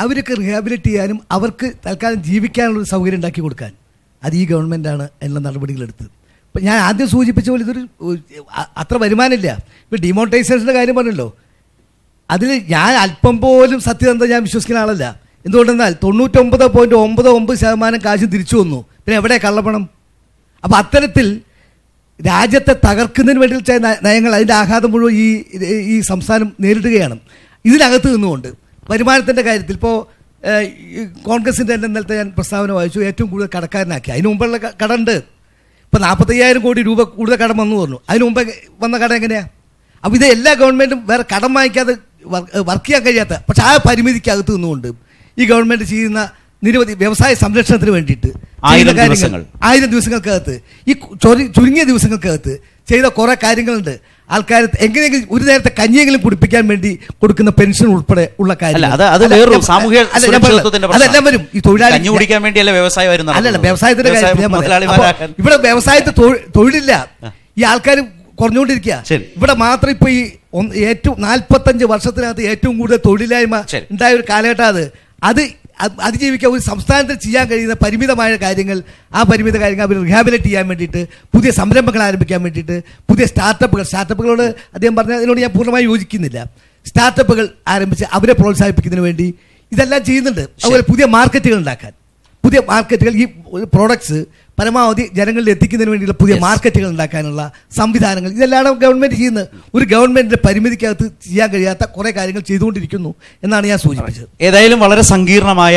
അവരൊക്കെ റിഹാബിലിറ്റ് ചെയ്യാനും അവർക്ക് തൽക്കാലം ജീവിക്കാനുള്ളൊരു സൗകര്യം ഉണ്ടാക്കി കൊടുക്കാൻ അത് ഈ ഗവൺമെൻറ്റാണ് അതിനുള്ള നടപടികളെടുത്തത്. ഇപ്പം ഞാൻ ആദ്യം സൂചിപ്പിച്ച പോലെ ഇതൊരു അത്ര വരുമാനമില്ല. ഇപ്പോൾ ഡിമോണിറ്റൈസേഷൻ്റെ കാര്യം പറഞ്ഞല്ലോ, അതിൽ ഞാൻ അല്പം പോലും സത്യസന്ധത ഞാൻ വിശ്വസിക്കുന്ന ആളല്ല. എന്തുകൊണ്ടെന്നാൽ 99.99% കാശും തിരിച്ചു വന്നു. പിന്നെ എവിടെ കള്ളപ്പണം? അപ്പോൾ അത്തരത്തിൽ രാജ്യത്തെ തകർക്കുന്നതിന് വേണ്ടി നയങ്ങൾ, അതിൻ്റെ ആഘാതം മുഴുവൻ ഈ സംസ്ഥാനം നേരിടുകയാണ്. ഇതിനകത്ത് നിന്നുകൊണ്ട് വരുമാനത്തിൻ്റെ കാര്യത്തിൽ ഇപ്പോൾ കോൺഗ്രസിൻ്റെ തന്നെ ഇന്നലത്തെ ഞാൻ പ്രസ്താവന വായിച്ചു, ഏറ്റവും കൂടുതൽ കടക്കാരനാക്കി. അതിന് മുമ്പുള്ള കടമുണ്ട്. ഇപ്പോൾ 45,000 കോടി രൂപ കൂടുതൽ കടം വന്നു പറഞ്ഞു. അതിന് മുമ്പ് വന്ന കടം എങ്ങനെയാണ്? അപ്പോൾ ഇത് എല്ലാ ഗവൺമെൻറ്റും വേറെ കടം വാങ്ങിക്കാതെ വർക്ക് ചെയ്യാൻ കഴിയാത്ത, പക്ഷേ ആ പരിമിതിക്കകത്ത് നിന്നുകൊണ്ട് ഈ ഗവൺമെൻറ് ചെയ്യുന്ന നിരവധി വ്യവസായ സംരക്ഷണത്തിന് വേണ്ടിയിട്ട് 1000 ദിവസങ്ങൾക്കകത്ത്, ഈ ചുരുങ്ങിയ ദിവസങ്ങൾക്കകത്ത് ചെയ്ത കുറേ കാര്യങ്ങളുണ്ട്. ആൾക്കാർ എങ്ങനെയെങ്കിലും ഒരു നേരത്തെ കഞ്ഞിയെങ്കിലും കുടിപ്പിക്കാൻ വേണ്ടി കൊടുക്കുന്ന പെൻഷൻ ഉൾപ്പെടെ ഉള്ള കാര്യങ്ങൾ, അതെല്ലാം വരും. ഈ തൊഴിലാളി അല്ലല്ല, വ്യവസായത്തിന്റെ കാര്യം ഇവിടെ വ്യവസായത്തിൽ തൊഴിലില്ല, ഈ ആൾക്കാർ കുറഞ്ഞുകൊണ്ടിരിക്കുക. ഇവിടെ മാത്രം ഇപ്പൊ ഈ ഏറ്റവും 45 വർഷത്തിനകത്ത് ഏറ്റവും കൂടുതൽ തൊഴിലില്ലായ്മ ഉണ്ടായ ഒരു കാലഘട്ടം. അത് അതിജീവിക്കാൻ ഒരു സംസ്ഥാനത്തിൽ ചെയ്യാൻ കഴിയുന്ന പരിമിതമായ കാര്യങ്ങൾ, ആ പരിമിത കാര്യങ്ങൾ അവർ റിഹാബിലിറ്റ് ചെയ്യാൻ വേണ്ടിയിട്ട്, പുതിയ സംരംഭങ്ങൾ ആരംഭിക്കാൻ വേണ്ടിയിട്ട്, പുതിയ സ്റ്റാർട്ടപ്പുകളോട് അദ്ദേഹം പറഞ്ഞതിനോട് ഞാൻ പൂർണ്ണമായി യോജിക്കുന്നില്ല. സ്റ്റാർട്ടപ്പുകൾ ആരംഭിച്ച് അവരെ പ്രോത്സാഹിപ്പിക്കുന്നതിന് വേണ്ടി ഇതെല്ലാം ചെയ്യുന്നുണ്ട്. അതുപോലെ പുതിയ മാർക്കറ്റുകൾ ഉണ്ടാക്കാൻ, പുതിയ മാർക്കറ്റുകൾ, ഈ പ്രോഡക്ട്സ് പരമാവധി ജനങ്ങളിൽ എത്തിക്കുന്നതിന് വേണ്ടിയുള്ള പുതിയ മാർക്കറ്റുകൾ ഉണ്ടാക്കാനുള്ള സംവിധാനങ്ങൾ, ഇതെല്ലാം ഗവൺമെൻറ് ചെയ്യുന്നത്. ഒരു ഗവൺമെൻറ്റിൻ്റെ പരിമിതിക്കകത്ത് ചെയ്യാൻ കഴിയാത്ത കുറേ കാര്യങ്ങൾ ചെയ്തുകൊണ്ടിരിക്കുന്നു എന്നാണ് ഞാൻ സൂചിപ്പിച്ചത്. ഏതായാലും വളരെ സങ്കീർണമായ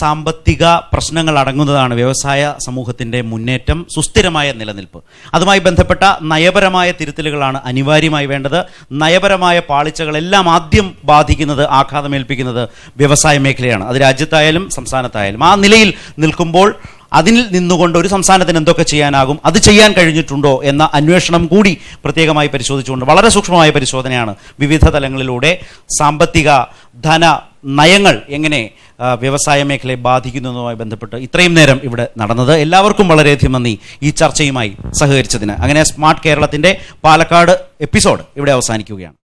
സാമ്പത്തിക പ്രശ്നങ്ങൾ അടങ്ങുന്നതാണ് വ്യവസായ സമൂഹത്തിന്റെ മുന്നേറ്റം, സുസ്ഥിരമായ നിലനിൽപ്പ്. അതുമായി ബന്ധപ്പെട്ട നയപരമായ തിരുത്തലുകളാണ് അനിവാര്യമായി വേണ്ടത്. നയപരമായ പാളിച്ചകളെല്ലാം ആദ്യം ബാധിക്കുന്നത്, ആഘാതമേൽപ്പിക്കുന്നത് വ്യവസായ മേഖലയാണ്. അത് രാജ്യത്തായാലും സംസ്ഥാനത്തായാലും. ആ നിലയിൽ നിൽക്കുമ്പോൾ അതിൽ നിന്നുകൊണ്ട് ഒരു സംസ്ഥാനത്തിന് എന്തൊക്കെ ചെയ്യാനാകും, അത് ചെയ്യാൻ കഴിഞ്ഞിട്ടുണ്ടോ എന്ന അന്വേഷണം കൂടി പ്രത്യേകമായി പരിശോധിച്ചുകൊണ്ട് വളരെ സൂക്ഷ്മമായ പരിശോധനയാണ് വിവിധ തലങ്ങളിലൂടെ സാമ്പത്തിക ധന നയങ്ങൾ എങ്ങനെ വ്യവസായ മേഖലയെ ബാധിക്കുന്നതുമായി ബന്ധപ്പെട്ട് ഇത്രയും നേരം ഇവിടെ നടന്നത്. എല്ലാവർക്കും വളരെയധികം നന്ദി ഈ ചർച്ചയുമായി സഹകരിച്ചതിന്. അങ്ങനെ സ്മാർട്ട് കേരളത്തിന്റെ പാലക്കാട് എപ്പിസോഡ് ഇവിടെ അവസാനിക്കുകയാണ്.